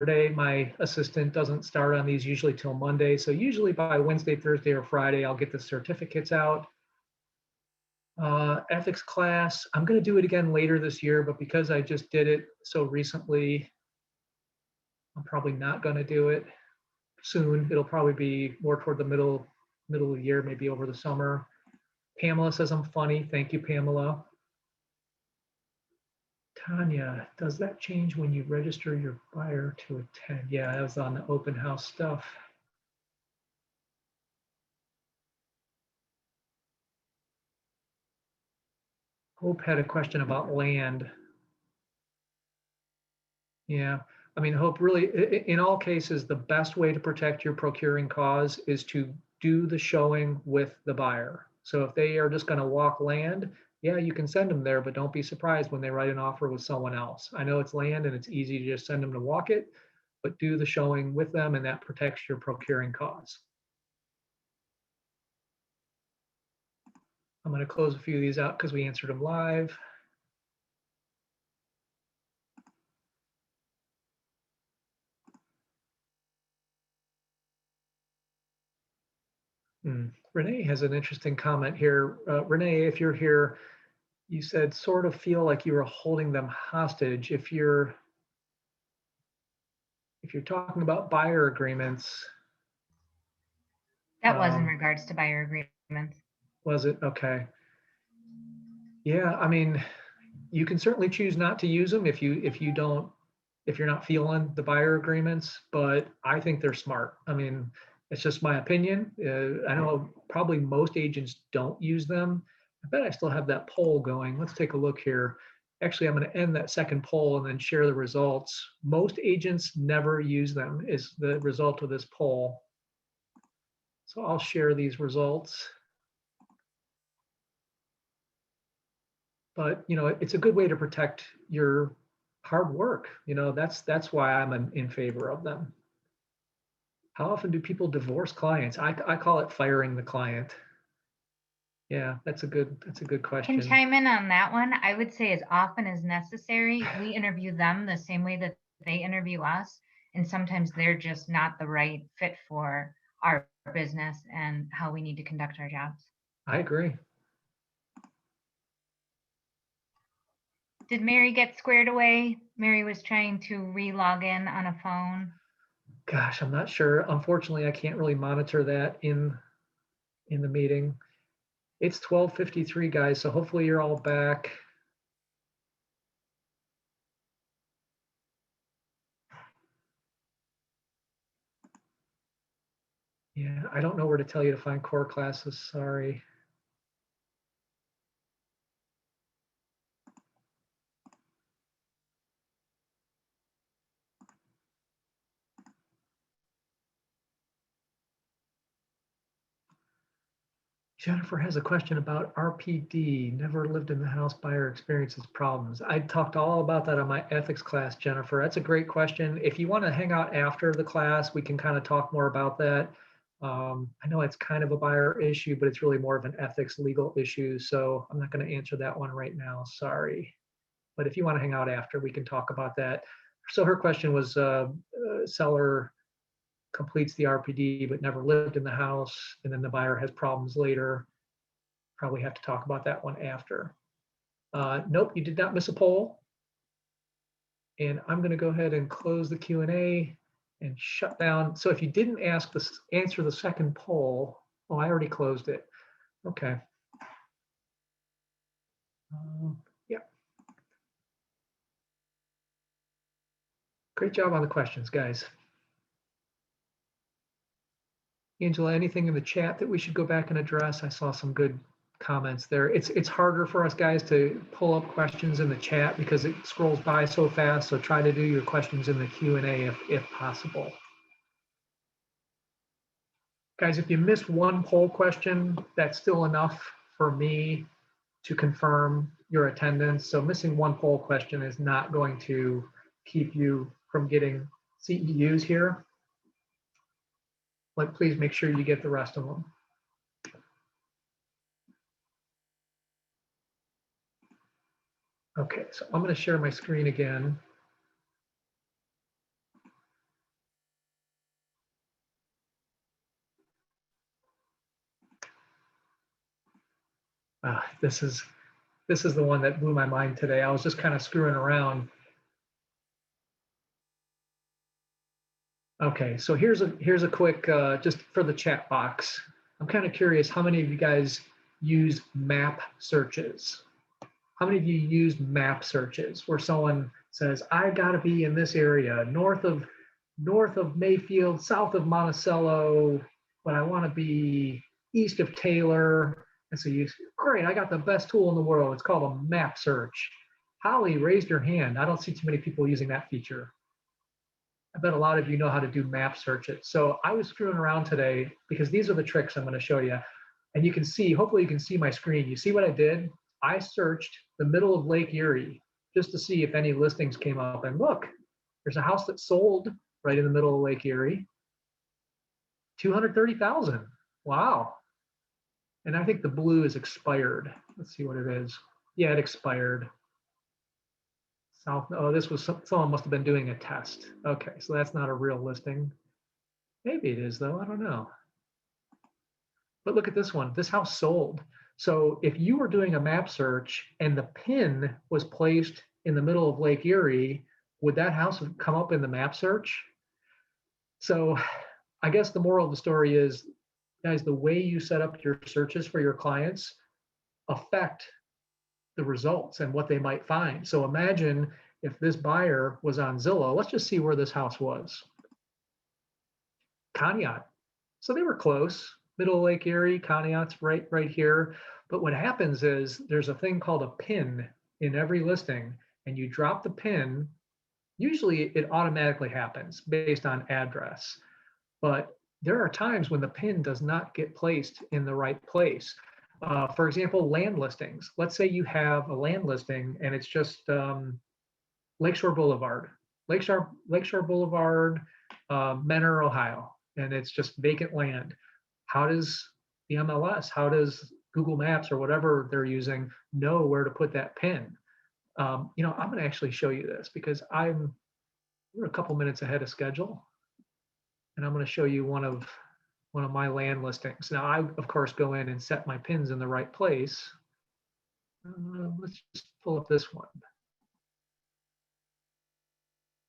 Saturday. My assistant doesn't start on these usually till Monday. So usually by Wednesday, Thursday, or Friday, I'll get the certificates out. Ethics class, I'm going to do it again later this year, but because I just did it so recently, I'm probably not going to do it soon. It'll probably be more toward the middle of the year, maybe over the summer. Pamela says I'm funny. Thank you, Pamela. Tanya, does that change when you register your buyer to attend? Yeah, that was on the open house stuff. Hope had a question about land. Yeah, I mean, Hope, really, in all cases, the best way to protect your procuring cause is to do the showing with the buyer. So if they are just going to walk land, yeah, you can send them there, but don't be surprised when they write an offer with someone else. I know it's land and it's easy to just send them to walk it, but do the showing with them, and that protects your procuring cause. I'm going to close a few of these out because we answered them live. Renee has an interesting comment here. Renee, if you're here, you said sort of feel like you were holding them hostage. If you're talking about buyer agreements. That was in regards to buyer agreements. Was it? Okay. Yeah, I mean, you can certainly choose not to use them if you're not feeling the buyer agreements, but I think they're smart. I mean, it's just my opinion. I know probably most agents don't use them. I bet I still have that poll going. Let's take a look here. Actually, I'm going to end that second poll and then share the results. Most agents never use them is the result of this poll. So I'll share these results. But, you know, it's a good way to protect your hard work. You know, that's why I'm in favor of them. How often do people divorce clients? I call it firing the client. Yeah, that's a good question. Can chime in on that one. I would say as often as necessary. We interview them the same way that they interview us, and sometimes they're just not the right fit for our business and how we need to conduct our jobs. I agree. Did Mary get squared away? Mary was trying to re-log in on a phone. Gosh, I'm not sure. Unfortunately, I can't really monitor that in the meeting. It's 12:53, guys, so hopefully you're all back. Yeah, I don't know where to tell you to find core classes, sorry. Jennifer has a question about RPD, never lived in the house, buyer experiences problems. I talked all about that on my ethics class, Jennifer. That's a great question. If you want to hang out after the class, we can kind of talk more about that. I know it's kind of a buyer issue, but it's really more of an ethics legal issue. So I'm not going to answer that one right now, sorry. But if you want to hang out after, we can talk about that. So her question was seller completes the RPD but never lived in the house, and then the buyer has problems later. Probably have to talk about that one after. Nope, you did not miss a poll. And I'm going to go ahead and close the Q&A and shut down. So if you didn't answer the second poll, oh, I already closed it. Okay. Yeah. Great job on the questions, guys. Angela, anything in the chat that we should go back and address? I saw some good comments there. It's harder for us guys to pull up questions in the chat because it scrolls by so fast. So try to do your questions in the Q&A if possible. Guys, if you missed one poll question, that's still enough for me to confirm your attendance. So missing one poll question is not going to keep you from getting CEUs here. But please make sure you get the rest of them. Okay, so I'm going to share my screen again. This is the one that blew my mind today. I was just kind of screwing around. Okay, so here's a quick just for the chat box. I'm kind of curious how many of you guys use map searches? How many of you use map searches where someone says, I gotta be in this area, north of Mayfield, south of Monticello, but I want to be east of Taylor. And so you, great, I got the best tool in the world. It's called a map search. Holly raised your hand. I don't see too many people using that feature. I bet a lot of you know how to do map searches. So I was screwing around today because these are the tricks I'm going to show you. And you can see, hopefully you can see my screen. You see what I did? I searched the middle of Lake Erie just to see if any listings came up. And look, there's a house that sold right in the middle of Lake Erie, 230,000. Wow. And I think the blue is expired. Let's see what it is. Yeah, it expired. South, oh, this was someone must have been doing a test. Okay, so that's not a real listing. Maybe it is though, I don't know. But look at this one, this house sold. So if you were doing a map search and the pin was placed in the middle of Lake Erie, would that house have come up in the map search? So I guess the moral of the story is, guys, the way you set up your searches for your clients affect the results and what they might find. So imagine if this buyer was on Zillow. Let's just see where this house was. Conneaut. So they were close. Middle of Lake Erie, Conneaut's right here. But what happens is there's a thing called a pin in every listing, and you drop the pin. Usually it automatically happens based on address. But there are times when the pin does not get placed in the right place. For example, land listings. Let's say you have a land listing and it's just Lakeshore Boulevard, Lakeshore Boulevard, Menor, Ohio, and it's just vacant land. How does the MLS, how does Google Maps or whatever they're using know where to put that pin? I'm going to actually show you this because we're a couple minutes ahead of schedule, and I'm going to show you one of my land listings. Now, I of course go in and set my pins in the right place. Let's just pull up this one.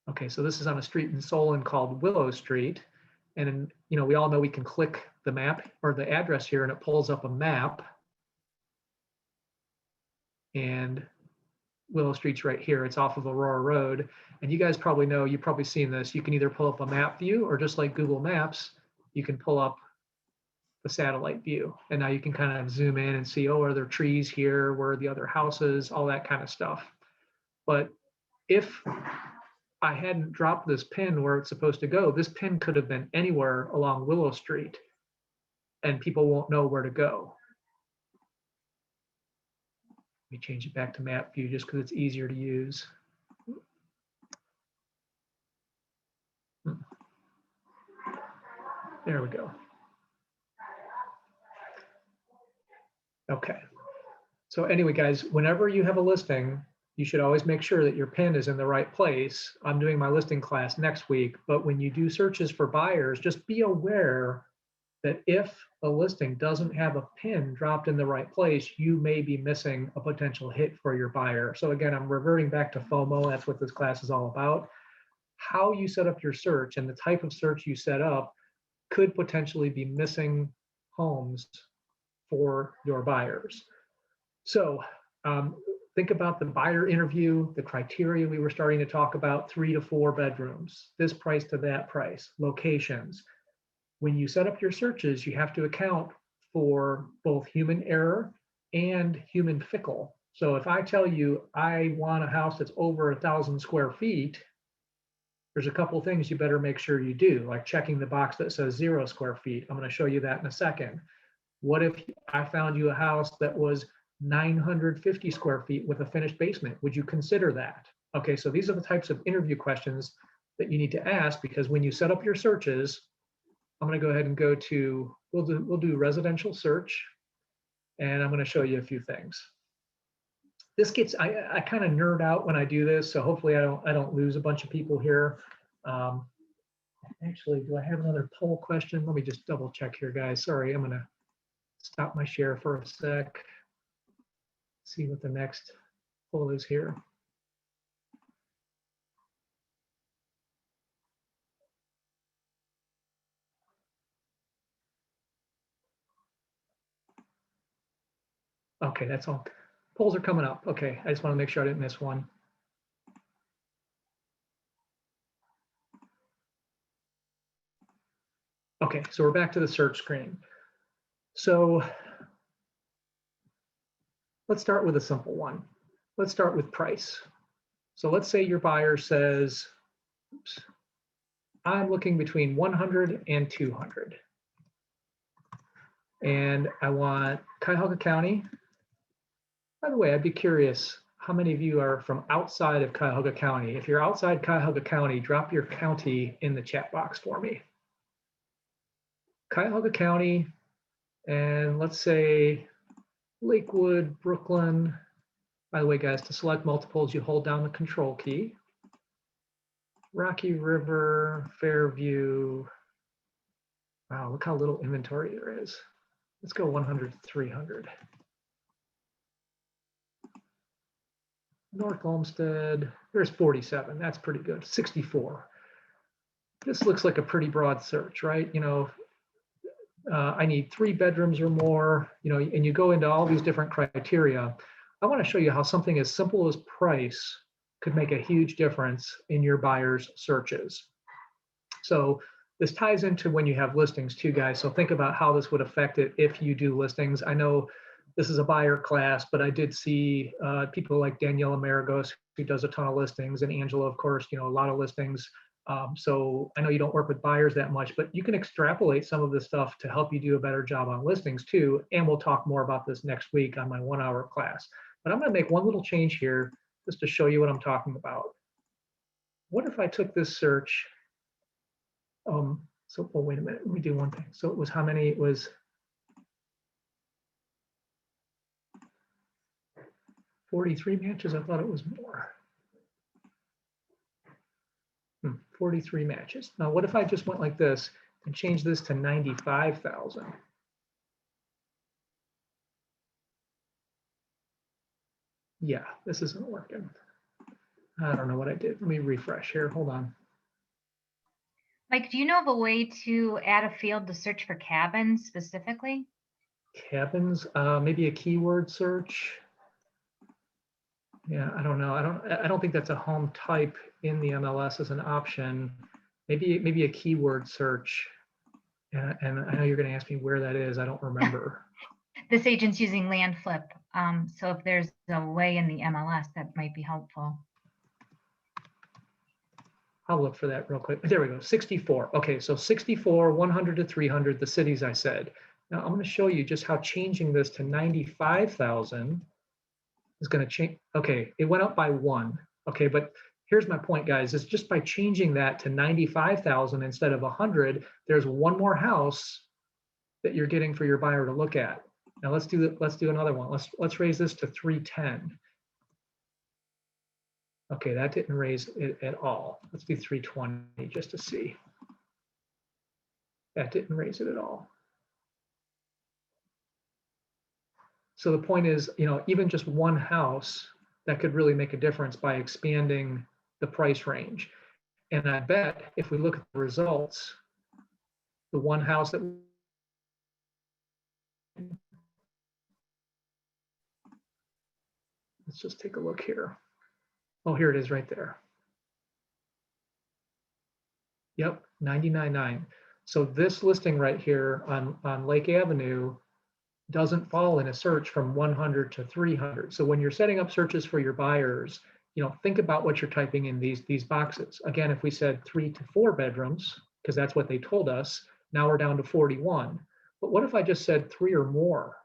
Okay, so this is on a street in Solon called Willow Street. And we all know we can click the map or the address here and it pulls up a map. And Willow Street's right here. It's off of Aurora Road. And you guys probably know, you've probably seen this. You can either pull up a map view or just like Google Maps, you can pull up the satellite view. And now you can kind of zoom in and see, oh, are there trees here? Where are the other houses? All that kind of stuff. But if I hadn't dropped this pin where it's supposed to go, this pin could have been anywhere along Willow Street and people won't know where to go. Let me change it back to map view just because it's easier to use. There we go. Okay. So anyway, guys, whenever you have a listing, you should always make sure that your pin is in the right place. I'm doing my listing class next week, but when you do searches for buyers, just be aware that if a listing doesn't have a pin dropped in the right place, you may be missing a potential hit for your buyer. So again, I'm reverting back to FOMO. That's what this class is all about. How you set up your search and the type of search you set up could potentially be missing homes for your buyers. So think about the buyer interview, the criteria we were starting to talk about, 3 to 4 bedrooms, this price to that price, locations. When you set up your searches, you have to account for both human error and human fickle. So if I tell you I want a house that's over 1,000 square feet, there's a couple of things you better make sure you do, like checking the box that says 0 square feet. I'm going to show you that in a second. What if I found you a house that was 950 square feet with a finished basement? Would you consider that? Okay, so these are the types of interview questions that you need to ask, because when you set up your searches, I'm going to go ahead and go to, we'll do residential search, and I'm going to show you a few things. This gets, I kind of nerd out when I do this, so hopefully I don't lose a bunch of people here. Actually, do I have another poll question? Let me just double check here, guys. Sorry, I'm going to stop my share for a sec. see what the next poll is here. Okay, that's all. Polls are coming up. Okay, I just want to make sure I didn't miss one. Okay, so we're back to the search screen. So let's start with a simple one. Let's start with price. So let's say your buyer says, oops, I'm looking between 100 and 200. And I want Cuyahoga County. By the way, I'd be curious, how many of you are from outside of Cuyahoga County? If you're outside Cuyahoga County, drop your county in the chat box for me. Cuyahoga County, and let's say Lakewood, Brooklyn. By the way, guys, to select multiples, you hold down the control key. Rocky River, Fairview. Wow, look how little inventory there is. Let's go 100 to 300. North Olmsted, there's 47. That's pretty good. 64. This looks like a pretty broad search, right? You know, I need 3 bedrooms or more, you know, and you go into all these different criteria. I want to show you how something as simple as price could make a huge difference in your buyer's searches. So this ties into when you have listings too, guys. So think about how this would affect it if you do listings. I know this is a buyer class, but I did see people like Daniela Maragos, who does a ton of listings, and Angela, of course, you know, a lot of listings. So I know you don't work with buyers that much, but you can extrapolate some of this stuff to help you do a better job on listings too. And we'll talk more about this next week on my 1-hour class. But I'm going to make one little change here just to show you what I'm talking about. What if I took this search? Oh, wait a minute. Let me do one thing. So it was how many? It was 43 matches. I thought it was more. 43 matches. Now, what if I just went like this and changed this to 95,000? Yeah, this isn't working. I don't know what I did. Let me refresh here. Hold on. Mike, do you know of a way to add a field to search for cabins specifically? Cabins, maybe a keyword search. Yeah, I don't know. I don't think that's a home type in the MLS as an option. Maybe a keyword search. And I know you're going to ask me where that is. I don't remember. This agent's using land flip. So if there's a way in the MLS, that might be helpful. I'll look for that real quick. There we go, 64. Okay, so 64, 100 to 300, the cities I said. Now I'm going to show you just how changing this to 95,000 is going to change. Okay, it went up by 1. Okay, but here's my point, guys. It's just by changing that to 95,000 instead of 100, there's one more house that you're getting for your buyer to look at. Now let's do another one. Let's raise this to 310. Okay, that didn't raise it at all. Let's do 320 just to see. That didn't raise it at all. So the point is, you know, even just one house, that could really make a difference by expanding the price range. And I bet if we look at the results, the one house that let's just take a look here. Oh, here it is right there. Yep, 99.9. So this listing right here on Lake Avenue doesn't fall in a search from 100 to 300. So when you're setting up searches for your buyers, you know, think about what you're typing in these boxes. Again, if we said 3 to 4 bedrooms, because that's what they told us, now we're down to 41. But what if I just said 3 or more?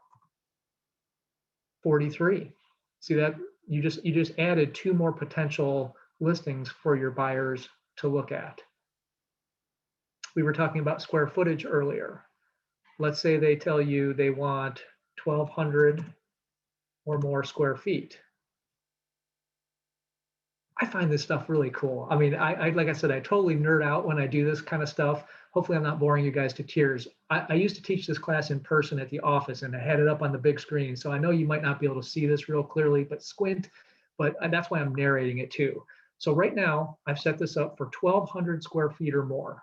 43. See that? You just added 2 more potential listings for your buyers to look at. We were talking about square footage earlier. Let's say they tell you they want 1,200 or more square feet. I find this stuff really cool. I mean, I like I said, I totally nerd out when I do this kind of stuff. Hopefully I'm not boring you guys to tears. I used to teach this class in person at the office, and I had it up on the big screen. So I know you might not be able to see this real clearly, but squint, but that's why I'm narrating it too. So right now I've set this up for 1,200 square feet or more.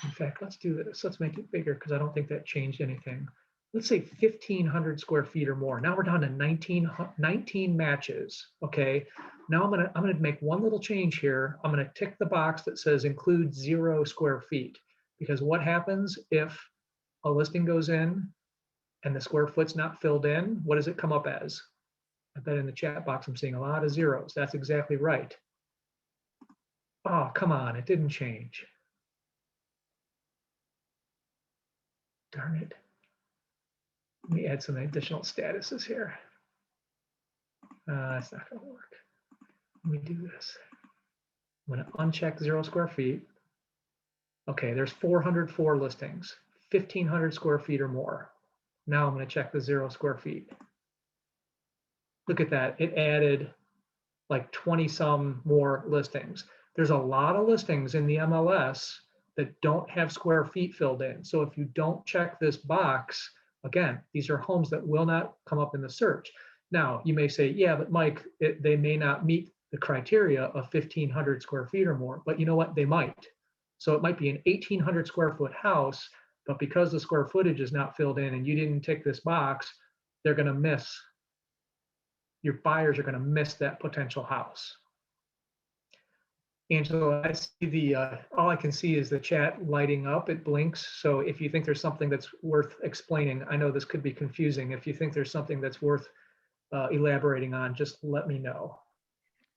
In fact, let's do this. Let's make it bigger because I don't think that changed anything. Let's say 1,500 square feet or more. Now we're down to 19 matches. Okay. Now I'm gonna make one little change here. I'm gonna tick the box that says include 0 square feet, because what happens if a listing goes in and the square foot's not filled in? What does it come up as? I bet in the chat box I'm seeing a lot of zeros. That's exactly right. Oh, come on, it didn't change. Darn it. Let me add some additional statuses here. It's not going to work. Let me do this. I'm going to uncheck 0 square feet. Okay, there's 404 listings, 1,500 square feet or more. Now I'm going to check the 0 square feet. Look at that. It added like 20 some more listings. There's a lot of listings in the MLS that don't have square feet filled in. So if you don't check this box, again, these are homes that will not come up in the search. Now, you may say, yeah, but Mike, they may not meet the criteria of 1,500 square feet or more, but you know what? They might. So it might be an 1,800 square foot house, but because the square footage is not filled in and you didn't tick this box, they're going to miss. Your buyers are going to miss that potential house. Angela, I see the, all I can see is the chat lighting up, it blinks. So if you think there's something that's worth explaining, I know this could be confusing. If you think there's something that's worth elaborating on, just let me know.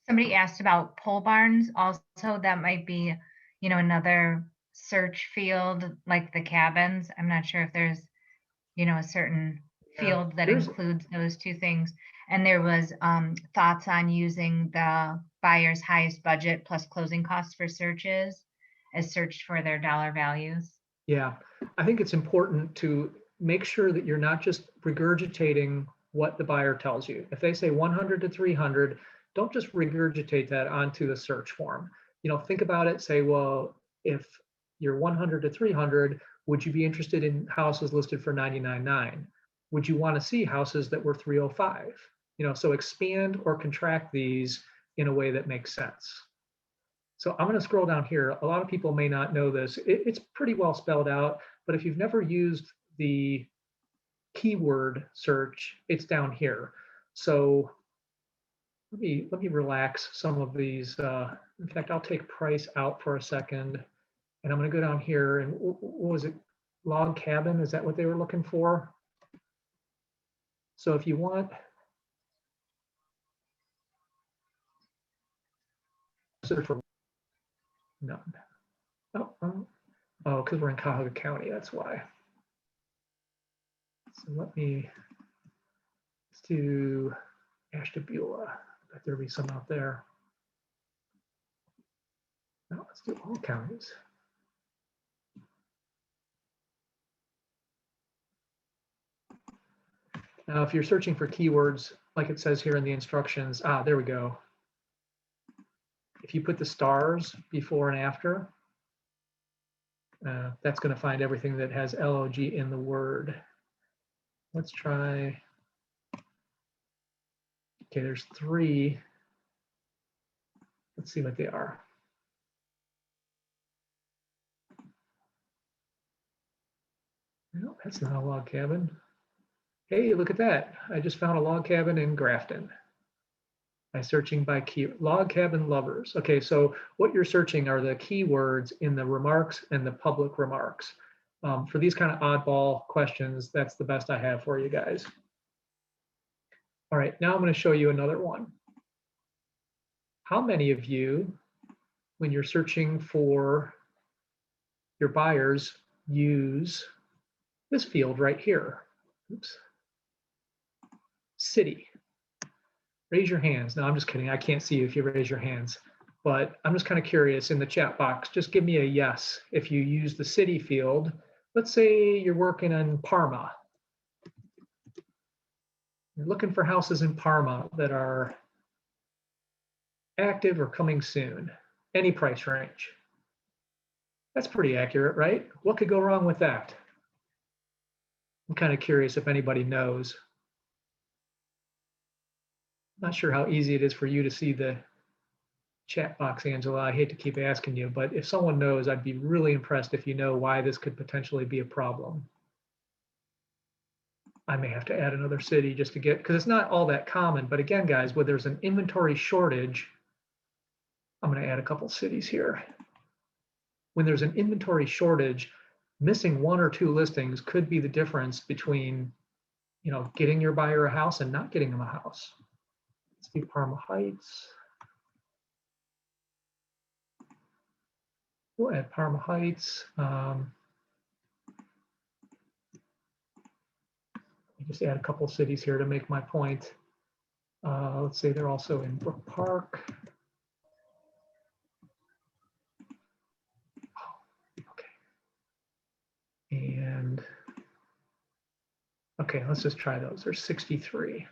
Somebody asked about pole barns also. That might be, you know, another search field like the cabins. I'm not sure if there's, you know, a certain field that includes those two things. And there was thoughts on using the buyer's highest budget plus closing costs for searches as searched for their dollar values. Yeah, I think it's important to make sure that you're not just regurgitating what the buyer tells you. If they say 100 to 300, don't just regurgitate that onto the search form. You know, think about it, say, well, if you're 100 to 300, would you be interested in houses listed for 99.9? Would you want to see houses that were 305? You know, so expand or contract these in a way that makes sense. So I'm going to scroll down here. A lot of people may not know this. It's pretty well spelled out, but if you've never used the keyword search, it's down here. So let me relax some of these. In fact, I'll take price out for a second, and I'm going to go down here. And what was it? Log cabin? Is that what they were looking for? So if you want, search for none. Oh, because we're in Cuyahoga County, that's why. So let's do Ashtabula. I bet there'll be some out there. No, let's do all counties. Now, if you're searching for keywords, like it says here in the instructions, there we go. If you put the stars before and after, that's going to find everything that has LOG in the word. Let's try. Okay, there's 3. Let's see what they are. No, that's not a log cabin. Hey, look at that. I just found a log cabin in Grafton by searching by key log cabin lovers. Okay, so what you're searching are the keywords in the remarks and the public remarks. For these kind of oddball questions, that's the best I have for you guys. All right, now I'm going to show you another one. How many of you, when you're searching for your buyers, use this field right here? Oops. City. Raise your hands. No, I'm just kidding. I can't see you if you raise your hands, but I'm just kind of curious in the chat box. Just give me a yes if you use the city field. Let's say you're working in Parma. You're looking for houses in Parma that are active or coming soon, any price range. That's pretty accurate, right? What could go wrong with that? I'm kind of curious if anybody knows. Not sure how easy it is for you to see the chat box, Angela. I hate to keep asking you, but if someone knows, I'd be really impressed if you know why this could potentially be a problem. I may have to add another city just to get, because it's not all that common. But again, guys, when there's an inventory shortage, I'm going to add a couple cities here. When there's an inventory shortage, missing 1 or 2 listings could be the difference between, you know, getting your buyer a house and not getting them a house. Let's do Parma Heights. We'll add Parma Heights. Just add a couple of cities here to make my point. Let's say they're also in Brook Park. And okay, let's just try those. There's 63.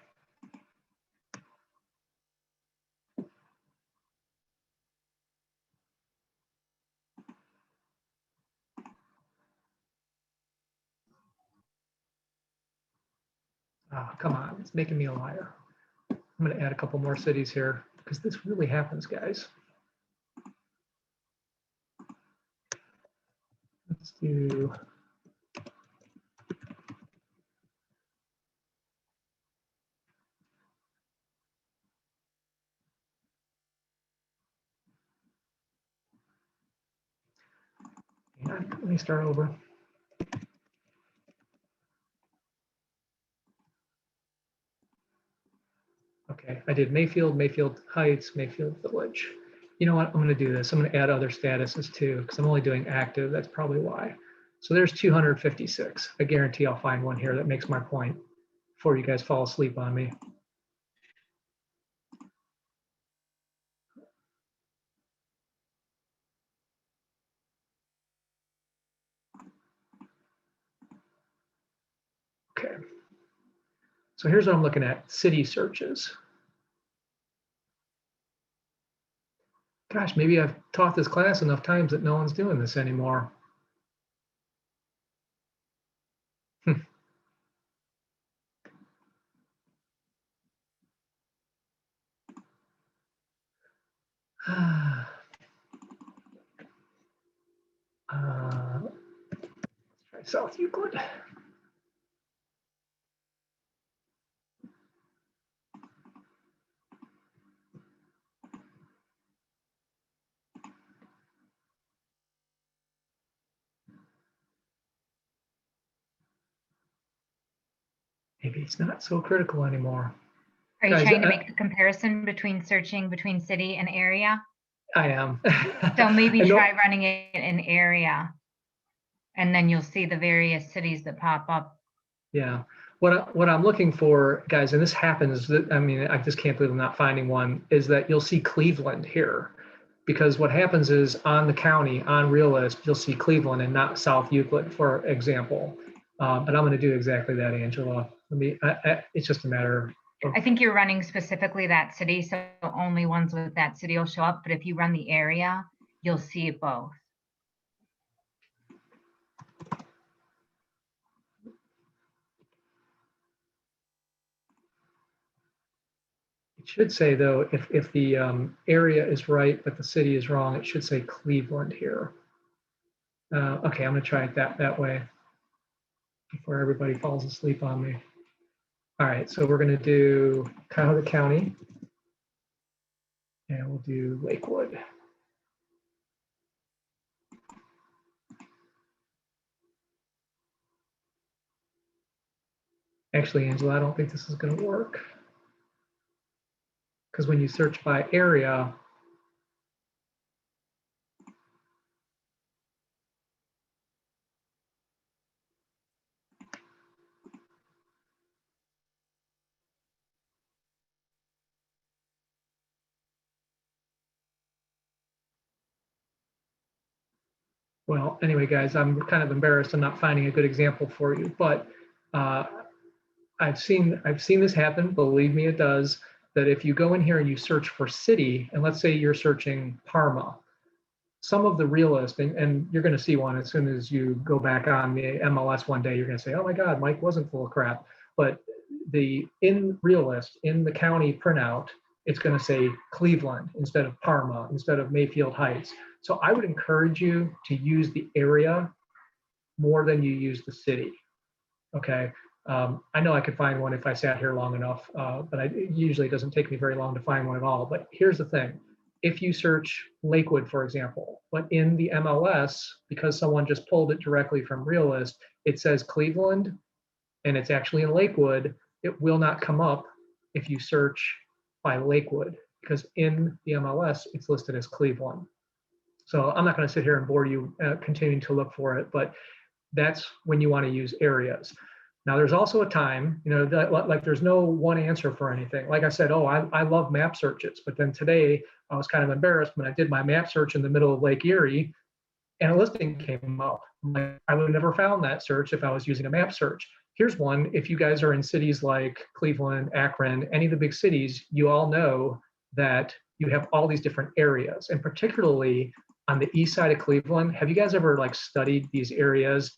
Come on, it's making me a liar. I'm going to add a couple more cities here because this really happens, guys. Let's do let me start over. Okay, I did Mayfield, Mayfield Heights, Mayfield Village. You know what? I'm going to do this. I'm going to add other statuses too, because I'm only doing active. That's probably why. So there's 256. I guarantee I'll find one here that makes my point before you guys fall asleep on me. Okay. So here's what I'm looking at, city searches. Gosh, maybe I've taught this class enough times that no one's doing this anymore. Let's try South Euclid. Maybe it's not so critical anymore. Are you trying to make a comparison between searching between city and area? I am. So maybe try running it in area, and then you'll see the various cities that pop up. Yeah. What I'm looking for, guys, and this happens, I mean, I just can't believe I'm not finding one, is that you'll see Cleveland here. Because what happens is on the county, on Realist, you'll see Cleveland and not South Euclid, for example. But I'm going to do exactly that, Angela. It's just a matter of, I think you're running specifically that city, so only ones with that city will show up. But if you run the area, you'll see both. it should say, though, if the area is right, but the city is wrong, it should say Cleveland here. Okay, I'm going to try it that way before everybody falls asleep on me. All right, so we're going to do Cuyahoga County, and we'll do Lakewood. Actually, Angela, I don't think this is going to work. Because when you search by area, well, anyway, guys, I'm kind of embarrassed I'm not finding a good example for you, but I've seen this happen. Believe me, it does. that if you go in here and you search for city, and let's say you're searching Parma, some of the realist, and you're going to see one as soon as you go back on the MLS one day, you're going to say, oh my God, Mike wasn't full of crap. But in realist, in the county printout, it's going to say Cleveland instead of Parma, instead of Mayfield Heights. So I would encourage you to use the area more than you use the city. Okay. I know I could find one if I sat here long enough, but it usually doesn't take me very long to find one at all. But here's the thing. If you search Lakewood, for example, but in the MLS, because someone just pulled it directly from Realist, it says Cleveland, and it's actually in Lakewood, it will not come up if you search by Lakewood, because in the MLS, it's listed as Cleveland. So I'm not going to sit here and bore you continuing to look for it, but that's when you want to use areas. Now, there's also a time, that, like there's no one answer for anything. Like I said, I love map searches, but then today I was kind of embarrassed when I did my map search in the middle of Lake Erie and a listing came up. I would have never found that search if I was using a map search. Here's one. If you guys are in cities like Cleveland, Akron, any of the big cities, you all know that you have all these different areas, and particularly on the east side of Cleveland. Have you guys ever studied these areas?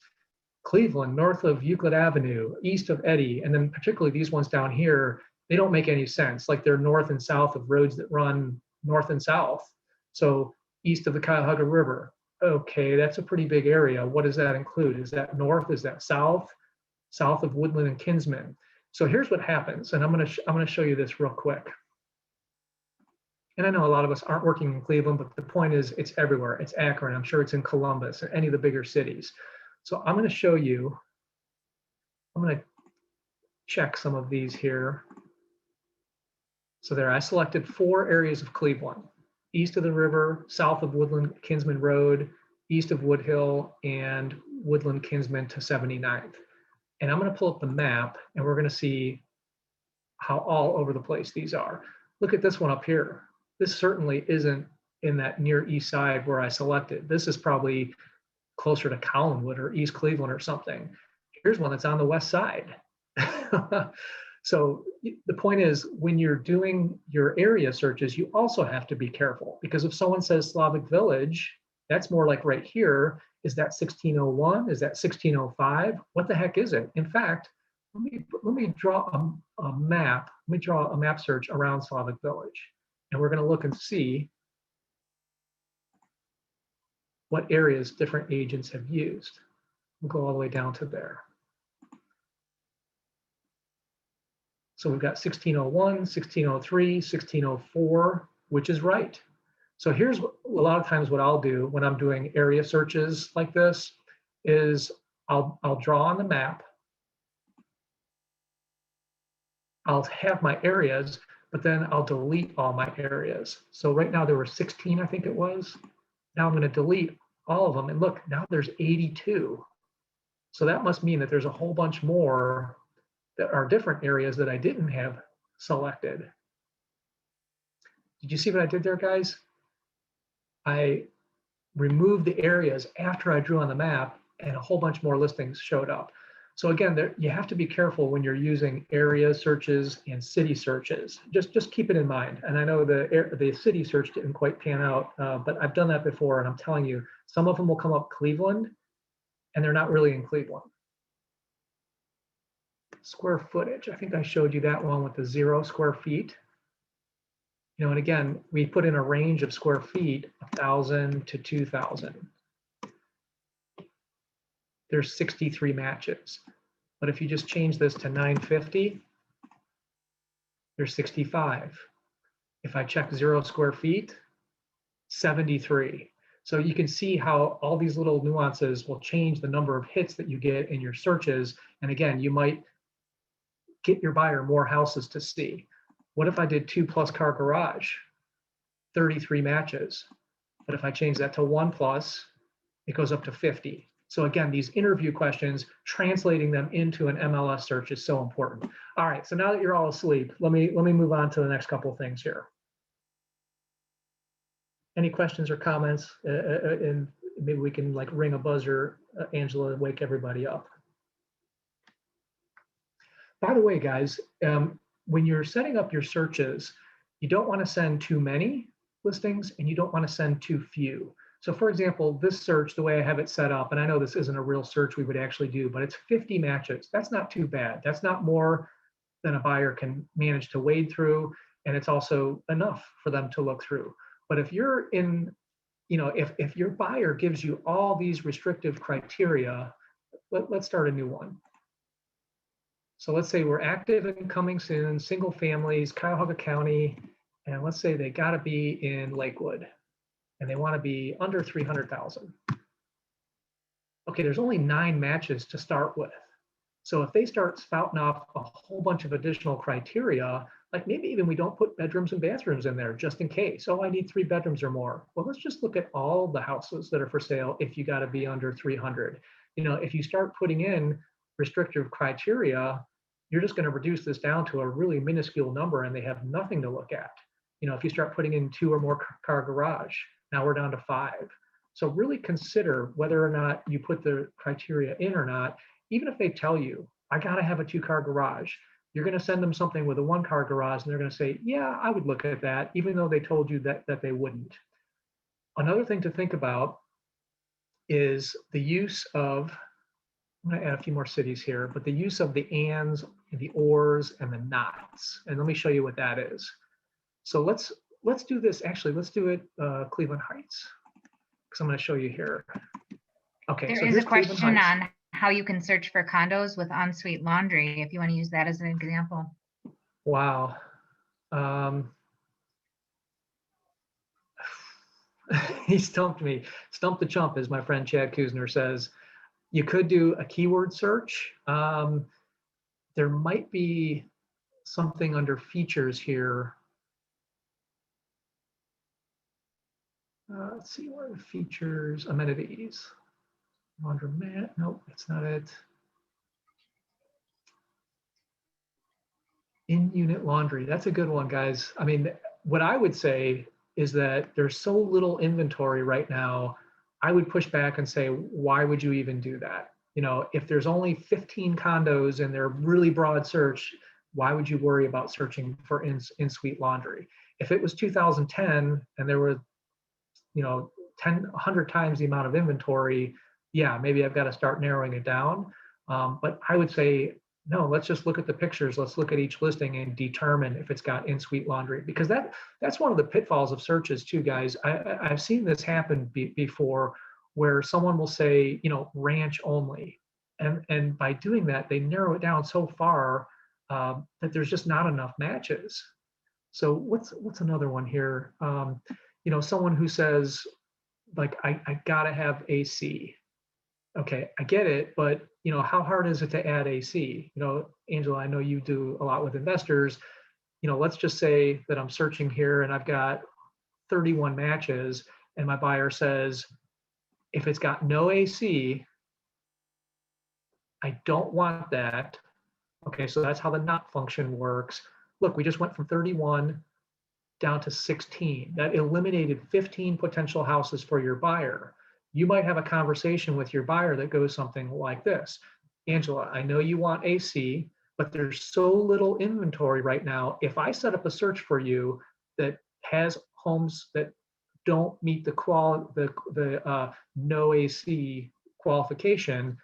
Cleveland, north of Euclid Avenue, east of Eddy, and then particularly these ones down here, they don't make any sense. Like they're north and south of roads that run north and south. So east of the Cuyahoga River. Okay, that's a pretty big area. What does that include? Is that north? Is that south? South of Woodland and Kinsman. So here's what happens, and I'm gonna show you this real quick. And I know a lot of us aren't working in Cleveland, but the point is it's everywhere. It's Akron. I'm sure it's in Columbus, any of the bigger cities. So I'm going to show you, I'm going to check some of these here. So there, I selected 4 areas of Cleveland: east of the river, south of Woodland Kinsman Road, east of Woodhill, and Woodland Kinsman to 79th. And I'm going to pull up the map, and we're going to see how all over the place these are. Look at this one up here. This certainly isn't in that near east side where I selected. This is probably closer to Collinwood or East Cleveland or something. Here's one that's on the west side. So the point is, when you're doing your area searches, you also have to be careful, because if someone says Slavic Village, that's more like right here. Is that 1601? Is that 1605? What the heck is it? In fact, let me draw a map. Let me draw a map search around Slavic Village, and we're going to look and see what areas different agents have used. We'll go all the way down to there. So we've got 1601, 1603, 1604, which is right. So here's a lot of times what I'll do when I'm doing area searches like this is I'll draw on the map. I'll have my areas, but then I'll delete all my areas. So right now there were 16, I think it was. Now I'm going to delete all of them, and look, now there's 82. So that must mean that there's a whole bunch more that are different areas that I didn't have selected. Did you see what I did there, guys? I removed the areas after I drew on the map, and a whole bunch more listings showed up. So again, you have to be careful when you're using area searches and city searches. Just keep it in mind. And I know the city search didn't quite pan out, but I've done that before, and I'm telling you, some of them will come up Cleveland, and they're not really in Cleveland. Square footage, I think I showed you that one with the 0 square feet. And again, we put in a range of square feet, 1,000 to 2,000. There's 63 matches. But if you just change this to 950, there's 65. If I check 0 square feet, 73. So you can see how all these little nuances will change the number of hits that you get in your searches. And again, you might get your buyer more houses to see. What if I did 2+ car garage? 33 matches. But if I change that to 1+, it goes up to 50. So again, these interview questions, translating them into an MLS search is so important. All right, so now that you're all asleep, let me move on to the next couple of things here. Any questions or comments? And maybe we can ring a buzzer, Angela, and wake everybody up. By the way, guys, when you're setting up your searches, you don't want to send too many listings and you don't want to send too few. So for example, this search, the way I have it set up, and I know this isn't a real search we would actually do, but it's 50 matches. That's not too bad. That's not more than a buyer can manage to wade through. And it's also enough for them to look through. But if you're in, if your buyer gives you all these restrictive criteria, let's start a new one. So let's say we're active and coming soon, single families, Cuyahoga County, and let's say they got to be in Lakewood and they want to be under 300,000. Okay, there's only 9 matches to start with. So if they start spouting off a whole bunch of additional criteria, like maybe even we don't put bedrooms and bathrooms in there just in case. Oh, I need 3 bedrooms or more. Well, let's just look at all the houses that are for sale if you got to be under 300. If you start putting in restrictive criteria, you're just going to reduce this down to a really minuscule number and they have nothing to look at. If you start putting in 2 or more car garage, now we're down to 5. So really consider whether or not you put the criteria in or not. Even if they tell you, I got to have a 2-car garage, you're going to send them something with a 1-car garage and they're going to say, yeah, I would look at that, even though they told you that they wouldn't. Another thing to think about is the use of, I'm going to add a few more cities here, but the use of the ands, the ors, and the nots. And let me show you what that is. So let's do this. Actually, let's do it Cleveland Heights, because I'm going to show you here. Okay, There so is here's a question Cleveland Heights. on how you can search for condos with ensuite laundry, if you want to use that as an example. Wow. He stumped me. Stump the chump, as my friend Chad Kuzner says. You could do a keyword search. There might be something under features here. Let's see, what are the features? Amenities. Laundromat. Nope, that's not it. In-unit laundry. That's a good one, guys. I mean, what I would say is that there's so little inventory right now. I would push back and say, why would you even do that? If there's only 15 condos and they're really broad search, why would you worry about searching for in-suite laundry? If it was 2010 and there were, 100 times the amount of inventory, yeah, maybe I've got to start narrowing it down. But I would say, no, let's just look at the pictures. Let's look at each listing and determine if it's got in-suite laundry, because that's one of the pitfalls of searches too, guys. I've seen this happen before, where someone will say, ranch only. And by doing that, they narrow it down so far that there's just not enough matches. So what's another one here? Someone who says, like, I gotta have AC. Okay, I get it, but how hard is it to add AC? Angela, I know you do a lot with investors. Let's just say that I'm searching here and I've got 31 matches, and my buyer says, if it's got no AC, I don't want that. Okay, so that's how the not function works. Look, we just went from 31 down to 16. That eliminated 15 potential houses for your buyer. You might have a conversation with your buyer that goes something like this. Angela, I know you want AC, but there's so little inventory right now. If I set up a search for you that has homes that don't meet the no AC qualification,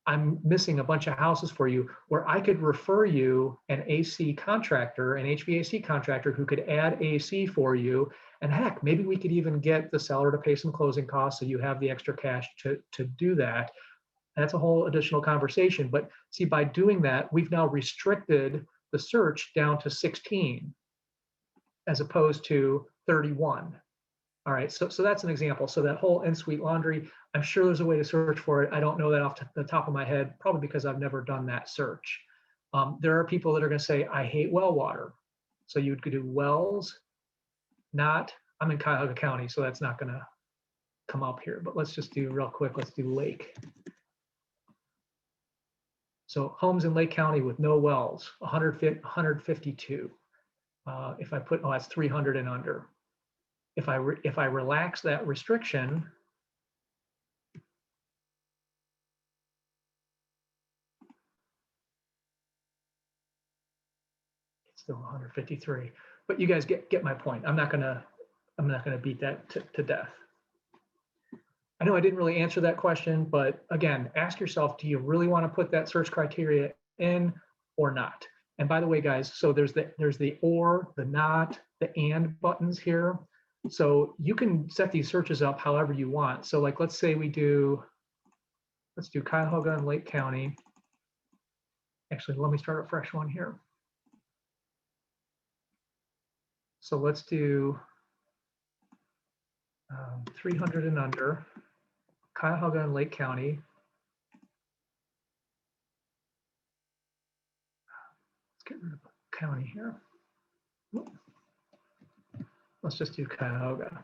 I'm missing a bunch of houses for you, where I could refer you an AC contractor, an HVAC contractor who could add AC for you. And heck, maybe we could even get the seller to pay some closing costs so you have the extra cash to do that. That's a whole additional conversation. But see, by doing that, we've now restricted the search down to 16 as opposed to 31. All right, so that's an example. So that whole in-suite laundry, I'm sure there's a way to search for it. I don't know that off the top of my head, probably because I've never done that search. There are people that are going to say, I hate well water. So you could do wells, not, I'm in Cuyahoga County, so that's not going to come up here, but let's just do real quick. Let's do lake. So homes in Lake County with no wells, 152. If I put, that's 300 and under. If I relax that restriction, Still 153, but you guys get my point. I'm not gonna beat that to death. I know I didn't really answer that question, but again, ask yourself, do you really want to put that search criteria in or not? And by the way, guys, so there's the or, the not, the and buttons here. So you can set these searches up however you want. So like, let's say let's do Cuyahoga and Lake County. Actually, let me start a fresh one here. So let's do 300 and under, Cuyahoga and Lake County. Let's get rid of county here. Let's just do Cuyahoga.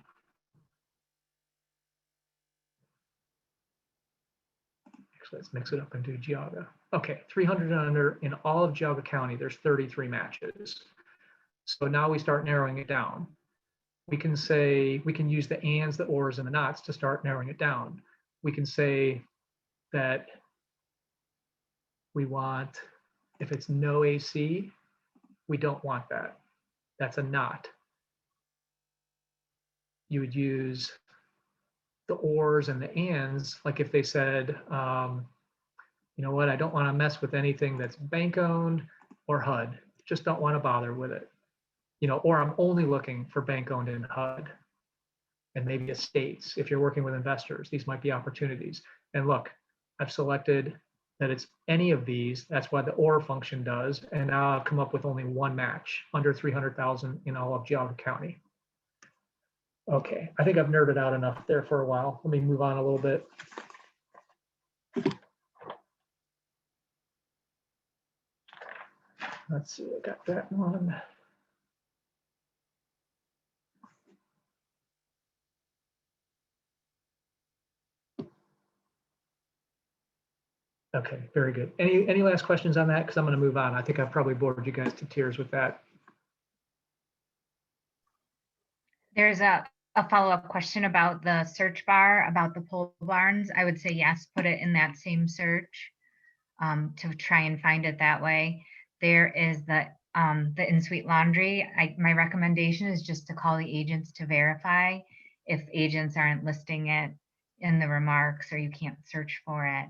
Actually, let's mix it up and do Geauga. Okay, 300 and under in all of Geauga County, there's 33 matches. So now we start narrowing it down. We can use the ands, the ors, and the nots to start narrowing it down. We can say that we want, if it's no AC, we don't want that. That's a not. You would use the ors and the ands, like if they said, you know what, I don't want to mess with anything that's bank owned or HUD, just don't want to bother with it. You know, or I'm only looking for bank owned and HUD, and maybe estates. If you're working with investors, these might be opportunities. And look, I've selected that it's any of these. That's why the OR function does. And now I've come up with only one match under 300,000 in all of Geauga County. Okay, I think I've nerded out enough there for a while. Let me move on a little bit. Let's see, I got that one. Okay, very good. Any last questions on that? Because I'm going to move on. I think I've probably bored you guys to tears with that. There's a follow-up question about the search bar, about the pole barns. I would say yes, put it in that same search to try and find it that way. There is the in-suite laundry. My recommendation is just to call the agents to verify if agents aren't listing it in the remarks or you can't search for it.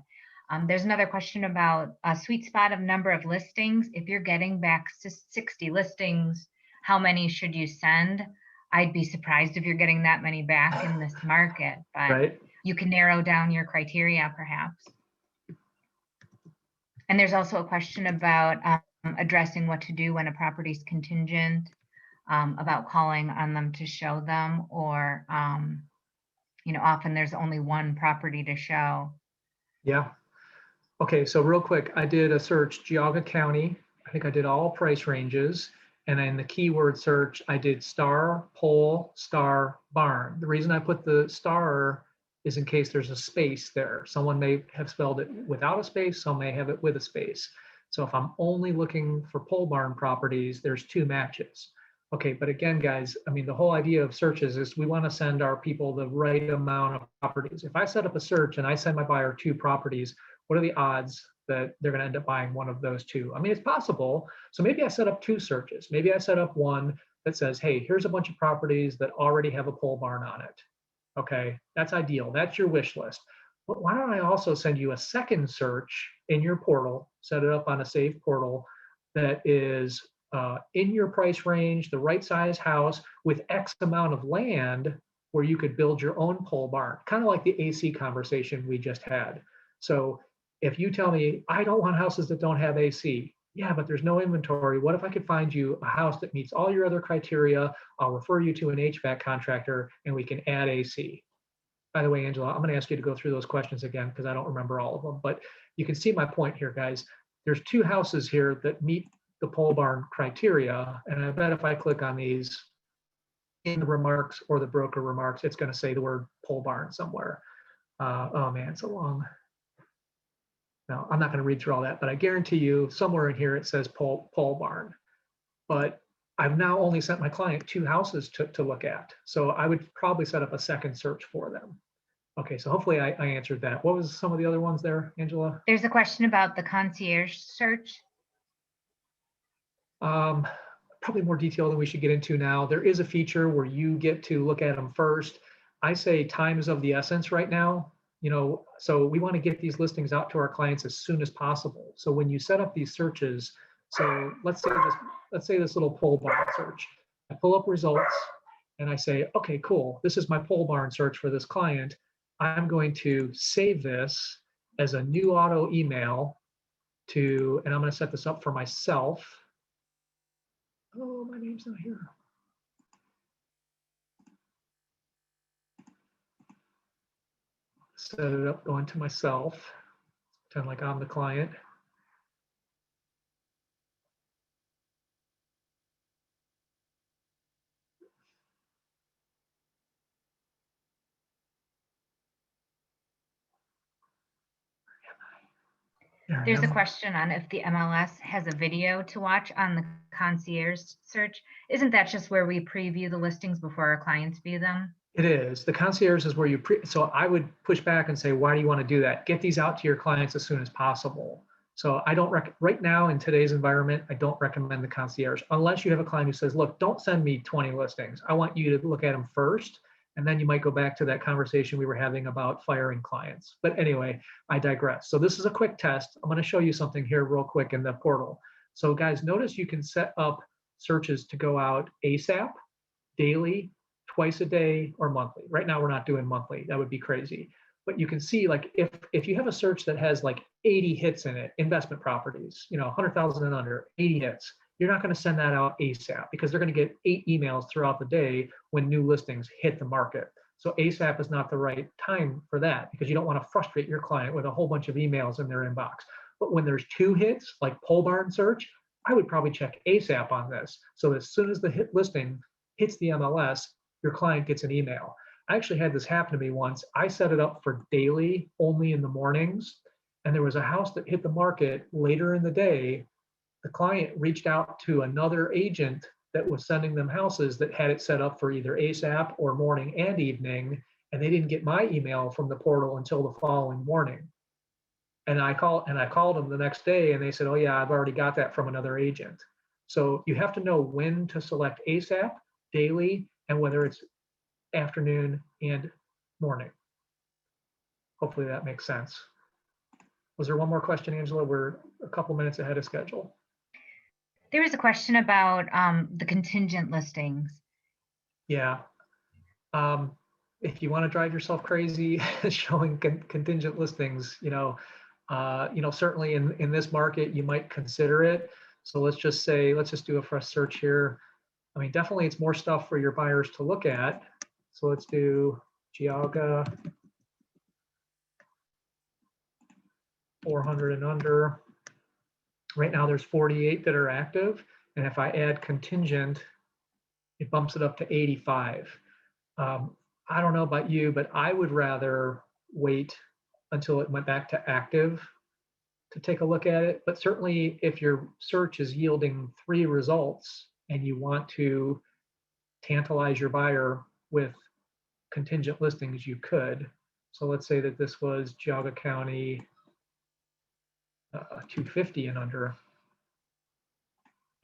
There's another question about a sweet spot of number of listings. If you're getting back 60 listings, how many should you send? I'd be surprised if you're getting that many back in this market, but right. You can narrow down your criteria perhaps. And there's also a question about addressing what to do when a property is contingent, about calling on them to show them, or you know, often there's only one property to show. Yeah. Okay, so real quick, I did a search, Geauga County. I think I did all price ranges. And in the keyword search, I did star, pole, star, barn. The reason I put the star is in case there's a space there. Someone may have spelled it without a space, some may have it with a space. So if I'm only looking for pole barn properties, there's 2 matches. Okay, but again, guys, I mean, the whole idea of searches is we want to send our people the right amount of properties. If I set up a search and I send my buyer 2 properties, what are the odds that they're going to end up buying one of those 2? I mean, it's possible. So maybe I set up 2 searches. Maybe I set up one that says, hey, here's a bunch of properties that already have a pole barn on it. Okay, that's ideal. That's your wish list. But why don't I also send you a second search in your portal, set it up on a safe portal that is in your price range, the right size house with X amount of land where you could build your own pole barn, kind of like the AC conversation we just had. So if you tell me, I don't want houses that don't have AC, yeah, but there's no inventory. What if I could find you a house that meets all your other criteria? I'll refer you to an HVAC contractor and we can add AC. By the way, Angela, I'm going to ask you to go through those questions again because I don't remember all of them, but you can see my point here, guys. There's 2 houses here that meet the pole barn criteria. And I bet if I click on these in the remarks or the broker remarks, it's going to say the word pole barn somewhere. Oh man, it's a long. No, I'm not going to read through all that, but I guarantee you somewhere in here it says pole barn. But I've now only sent my client 2 houses to look at. So I would probably set up a second search for them. Okay, so hopefully I answered that. What was some of the other ones there, Angela? There's a question about the concierge search. probably more detail than we should get into now. There is a feature where you get to look at them first. I say time is of the essence right now. So we want to get these listings out to our clients as soon as possible. So when you set up these searches, so let's say this little pole barn search. I pull up results and I say, okay, cool. This is my pole barn search for this client. I'm going to save this as a new auto email and I'm going to set this up for myself. Oh, my name's not here. Set it up going to myself. Pretend like I'm the client. There's a question on if the MLS has a video to watch on the concierge search. Isn't that just where we preview the listings before our clients view them? It is. The concierge is where so I would push back and say, why do you want to do that? Get these out to your clients as soon as possible. So I don't right now in today's environment, I don't recommend the concierge unless you have a client who says, look, don't send me 20 listings. I want you to look at them first. And then you might go back to that conversation we were having about firing clients. But anyway, I digress. So this is a quick test. I'm going to show you something here real quick in the portal. So guys, notice you can set up searches to go out ASAP, daily, twice a day, or monthly. Right now, we're not doing monthly. That would be crazy. But you can see, like, if you have a search that has like 80 hits in it, investment properties, 100,000 and under, 80 hits, you're not going to send that out ASAP because they're going to get 8 emails throughout the day when new listings hit the market. So ASAP is not the right time for that because you don't want to frustrate your client with a whole bunch of emails in their inbox. But when there's 2 hits, like pole barn search, I would probably check ASAP on this. So as soon as the hit listing hits the MLS, your client gets an email. I actually had this happen to me once. I set it up for daily, only in the mornings, and there was a house that hit the market later in the day. The client reached out to another agent that was sending them houses that had it set up for either ASAP or morning and evening, and they didn't get my email from the portal until the following morning. And I called them the next day, and they said, oh yeah, I've already got that from another agent. So you have to know when to select ASAP, daily, and whether it's afternoon and morning. Hopefully that makes sense. Was there one more question, Angela? We're a couple minutes ahead of schedule. There was a question about the contingent listings. Yeah. If you want to drive yourself crazy showing contingent listings, certainly in this market, you might consider it. So let's just do a fresh search here. I mean, definitely it's more stuff for your buyers to look at. So let's do Geauga 400 and under. Right now there's 48 that are active. And if I add contingent, it bumps it up to 85. I don't know about you, but I would rather wait until it went back to active to take a look at it. But certainly if your search is yielding 3 results and you want to tantalize your buyer with contingent listings, you could. So let's say that this was Geauga County 250 and under,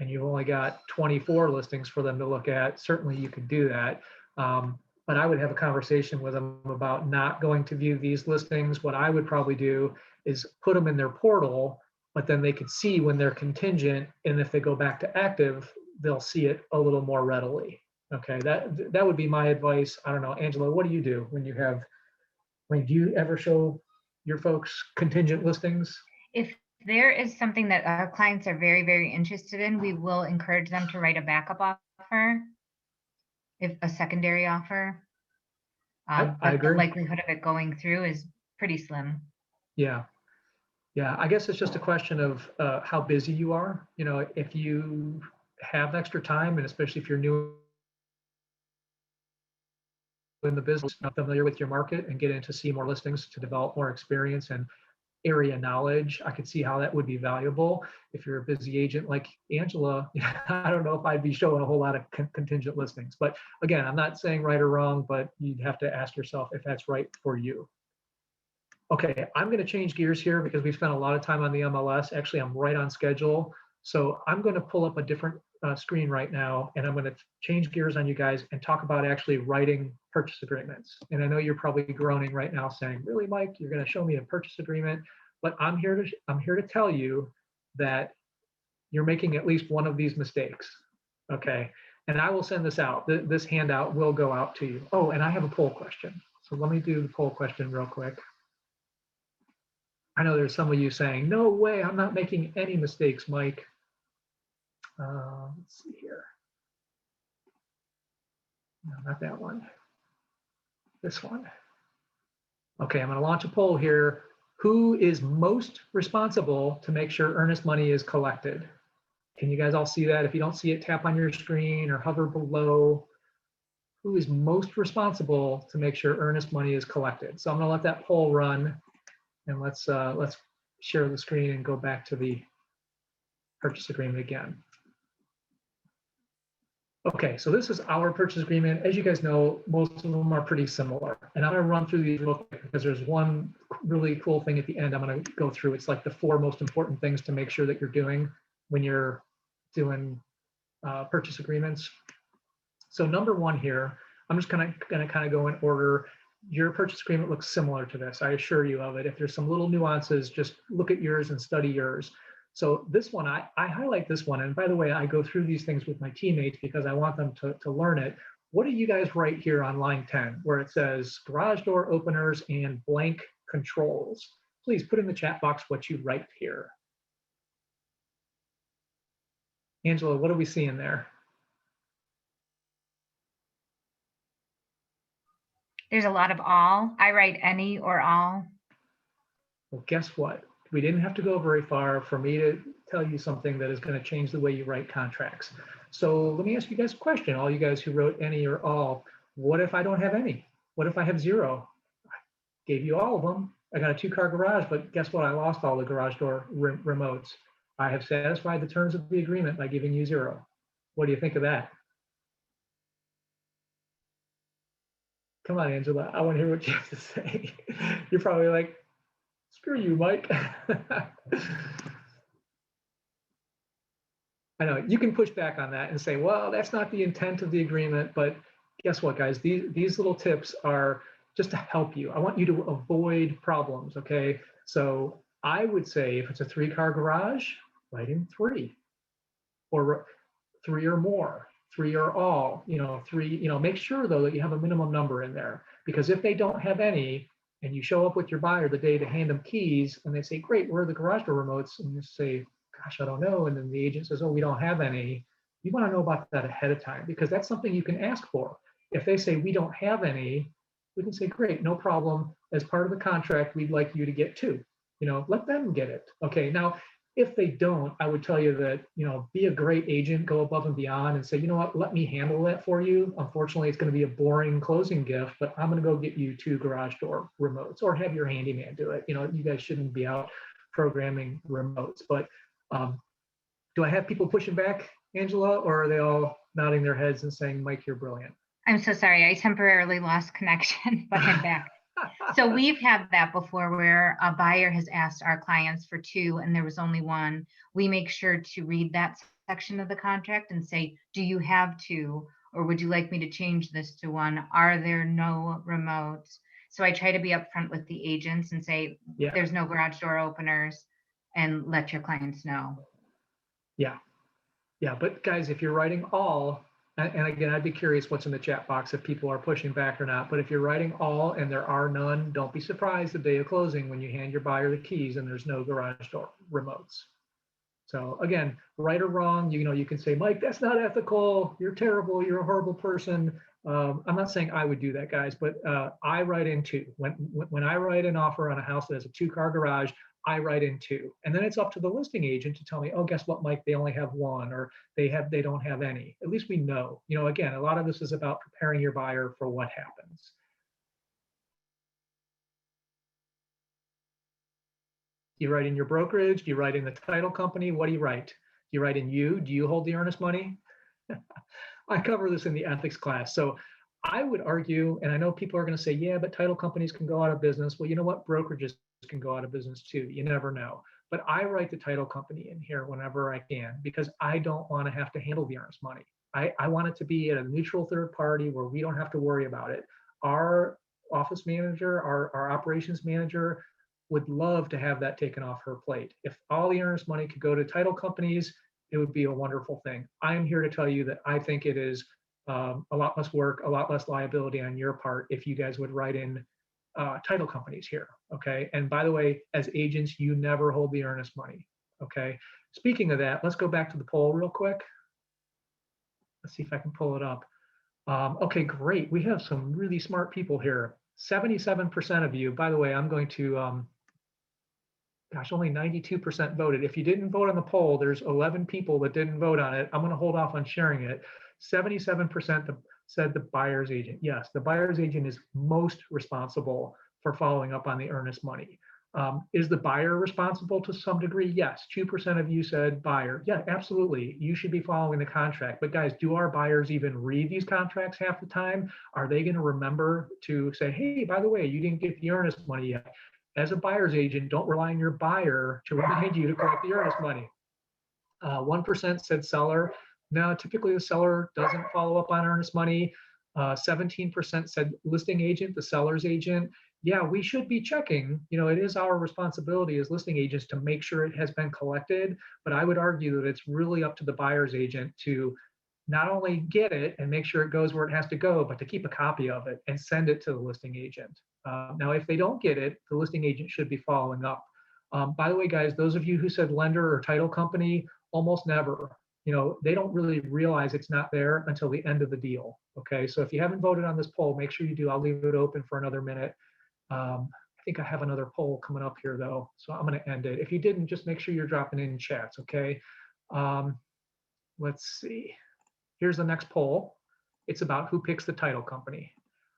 and you've only got 24 listings for them to look at. Certainly you could do that. But I would have a conversation with them about not going to view these listings. What I would probably do is put them in their portal, but then they could see when they're contingent, and if they go back to active, they'll see it a little more readily. Okay, that would be my advice. I don't know, Angela, what do you do when do you ever show your folks contingent listings? If there is something that our clients are very, very interested in, we will encourage them to write a backup offer, if a secondary offer. I But agree. the likelihood of it going through is pretty slim. Yeah. I guess it's just a question of how busy you are. If you have extra time, and especially if you're new in the business, not familiar with your market, and get in to see more listings to develop more experience and area knowledge, I could see how that would be valuable. If you're a busy agent like Angela, I don't know if I'd be showing a whole lot of contingent listings. But again, I'm not saying right or wrong, but you'd have to ask yourself if that's right for you. Okay, I'm going to change gears here because we've spent a lot of time on the MLS. Actually, I'm right on schedule. So I'm going to pull up a different screen right now, and I'm going to change gears on you guys and talk about actually writing purchase agreements. And I know you're probably groaning right now saying, really, Mike, you're going to show me a purchase agreement? But I'm here to tell you that you're making at least one of these mistakes. Okay. And I will send this out. This handout will go out to you. Oh, and I have a poll question. So let me do the poll question real quick. I know there's some of you saying, no way, I'm not making any mistakes, Mike. Let's see here. No, not that one. This one. Okay, I'm going to launch a poll here. Who is most responsible to make sure earnest money is collected? Can you guys all see that? If you don't see it, tap on your screen or hover below. Who is most responsible to make sure earnest money is collected? So I'm going to let that poll run, and let's share the screen and go back to the purchase agreement again. Okay, so this is our purchase agreement. As you guys know, most of them are pretty similar. And I'm going to run through these real quick because there's one really cool thing at the end I'm going to go through. It's like the 4 most important things to make sure that you're doing when you're doing purchase agreements. So number 1 here, I'm just going to kind of go in order. Your purchase agreement looks similar to this. I assure you of it. If there's some little nuances, just look at yours and study yours. So this one, I highlight this one. And by the way, I go through these things with my teammates because I want them to learn it. What do you guys write here on line 10, where it says garage door openers and blank controls? Please put in the chat box what you write here. Angela, what are we seeing there? There's a lot of all. I write any or all. Well, guess what? We didn't have to go very far for me to tell you something that is going to change the way you write contracts. So let me ask you guys a question, all you guys who wrote any or all. What if I don't have any? What if I have 0? I gave you all of them. I got a 2-car garage, but guess what? I lost all the garage door remotes. I have satisfied the terms of the agreement by giving you 0. What do you think of that? Come on, Angela. I want to hear what you have to say. You're probably like, screw you, Mike. I know you can push back on that and say, well, that's not the intent of the agreement. But guess what, guys? These little tips are just to help you. I want you to avoid problems. Okay. So I would say if it's a 3-car garage, write in 3 or 3 or more. 3 or all, 3, make sure though that you have a minimum number in there, because if they don't have any and you show up with your buyer the day to hand them keys and they say, great, where are the garage door remotes? And you say, gosh, I don't know. And then the agent says, oh, we don't have any. You want to know about that ahead of time, because that's something you can ask for. If they say we don't have any, we can say, great, no problem. As part of the contract, we'd like you to get 2. Let them get it. Okay. Now, if they don't, I would tell you that, be a great agent, go above and beyond and say, you know what, let me handle that for you. Unfortunately, it's going to be a boring closing gift, but I'm going to go get you 2 garage door remotes, or have your handyman do it. You guys shouldn't be out programming remotes. But do I have people pushing back, Angela, or are they all nodding their heads and saying, Mike, you're brilliant? I'm so sorry. I temporarily lost connection, but I'm back. So we've had that before where a buyer has asked our clients for 2 and there was only 1. We make sure to read that section of the contract and say, do you have 2? Or would you like me to change this to 1? Are there no remotes? So I try to be upfront with the agents and say, yeah, there's no garage door openers, and let your clients know. Yeah. But guys, if you're writing all, and again, I'd be curious what's in the chat box if people are pushing back or not. But if you're writing all and there are none, don't be surprised the day of closing when you hand your buyer the keys and there's no garage door remotes. So again, right or wrong, you can say, Mike, that's not ethical. You're terrible. You're a horrible person. I'm not saying I would do that, guys, but I write in 2. When I write an offer on a house that has a 2-car garage, I write in 2, and then it's up to the listing agent to tell me, oh, guess what, Mike, they only have 1, or they don't have any. At least we know. Again, a lot of this is about preparing your buyer for what happens. Do you write in your brokerage? Do you write in the title company? What do you write? Do you write in you? Do you hold the earnest money? I cover this in the ethics class. So I would argue, and I know people are going to say, yeah, but title companies can go out of business. Well, you know what? Brokerages can go out of business too. You never know. but I write the title company in here whenever I can because I don't want to have to handle the earnest money. I want it to be at a neutral third party where we don't have to worry about it. Our office manager, our operations manager would love to have that taken off her plate. If all the earnest money could go to title companies, it would be a wonderful thing. I'm here to tell you that I think it is a lot less work, a lot less liability on your part if you guys would write in title companies here, okay? And by the way, as agents, you never hold the earnest money, okay? Speaking of that, let's go back to the poll real quick. Let's see if I can pull it up. Okay, great. We have some really smart people here. 77% of you, by the way, I'm going to, gosh, only 92% voted. If you didn't vote on the poll, there's 11 people that didn't vote on it. I'm going to hold off on sharing it. 77% said the buyer's agent. Yes, the buyer's agent is most responsible for following up on the earnest money. Is the buyer responsible to some degree? Yes. 2% of you said buyer. Yeah, absolutely. You should be following the contract. But guys, do our buyers even read these contracts half the time? Are they going to remember to say, hey, by the way, you didn't get the earnest money yet? As a buyer's agent, don't rely on your buyer to remind you to collect the earnest money. 1% said seller. Now, typically the seller doesn't follow up on earnest money. 17% said listing agent, the seller's agent. Yeah, we should be checking. You know, it is our responsibility as listing agents to make sure it has been collected. But I would argue that it's really up to the buyer's agent to not only get it and make sure it goes where it has to go, but to keep a copy of it and send it to the listing agent. Now, if they don't get it, the listing agent should be following up. By the way, guys, those of you who said lender or title company, almost never. You know, they don't really realize it's not there until the end of the deal. Okay, so if you haven't voted on this poll, make sure you do. I'll leave it open for another minute. I think I have another poll coming up here though, so I'm going to end it. If you didn't, just make sure you're dropping in chats, okay? Let's see. Here's the next poll. It's about who picks the title company.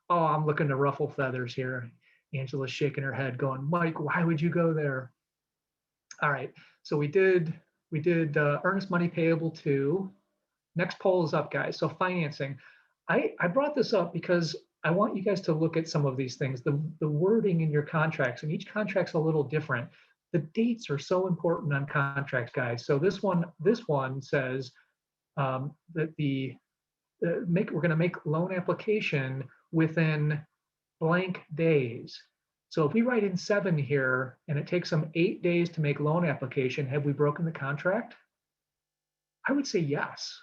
Oh, I'm looking to ruffle feathers here. Angela's shaking her head going, Mike, why would you go there? All right, so we did earnest money payable to. Next poll is up, guys. So financing. I brought this up because I want you guys to look at some of these things, the wording in your contracts, and each contract's a little different. The dates are so important on contracts, guys. So this one says that we're going to make loan application within blank days. So if we write in 7 here and it takes them 8 days to make loan application, have we broken the contract? I would say yes.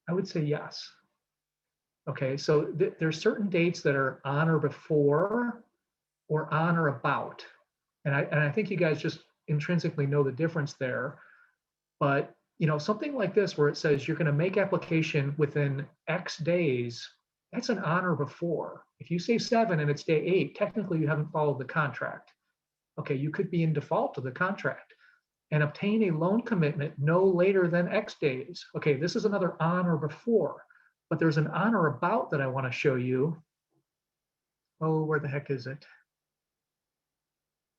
I would say yes. Okay, so there's certain dates that are on or before or on or about. And I think you guys just intrinsically know the difference there. But you know, something like this where it says you're going to make application within X days, that's an on or before. If you say 7 and it's day 8, technically you haven't followed the contract. Okay, you could be in default of the contract. And obtain a loan commitment no later than X days. Okay, this is another on or before. But there's an on or about that I want to show you. Oh, where the heck is it?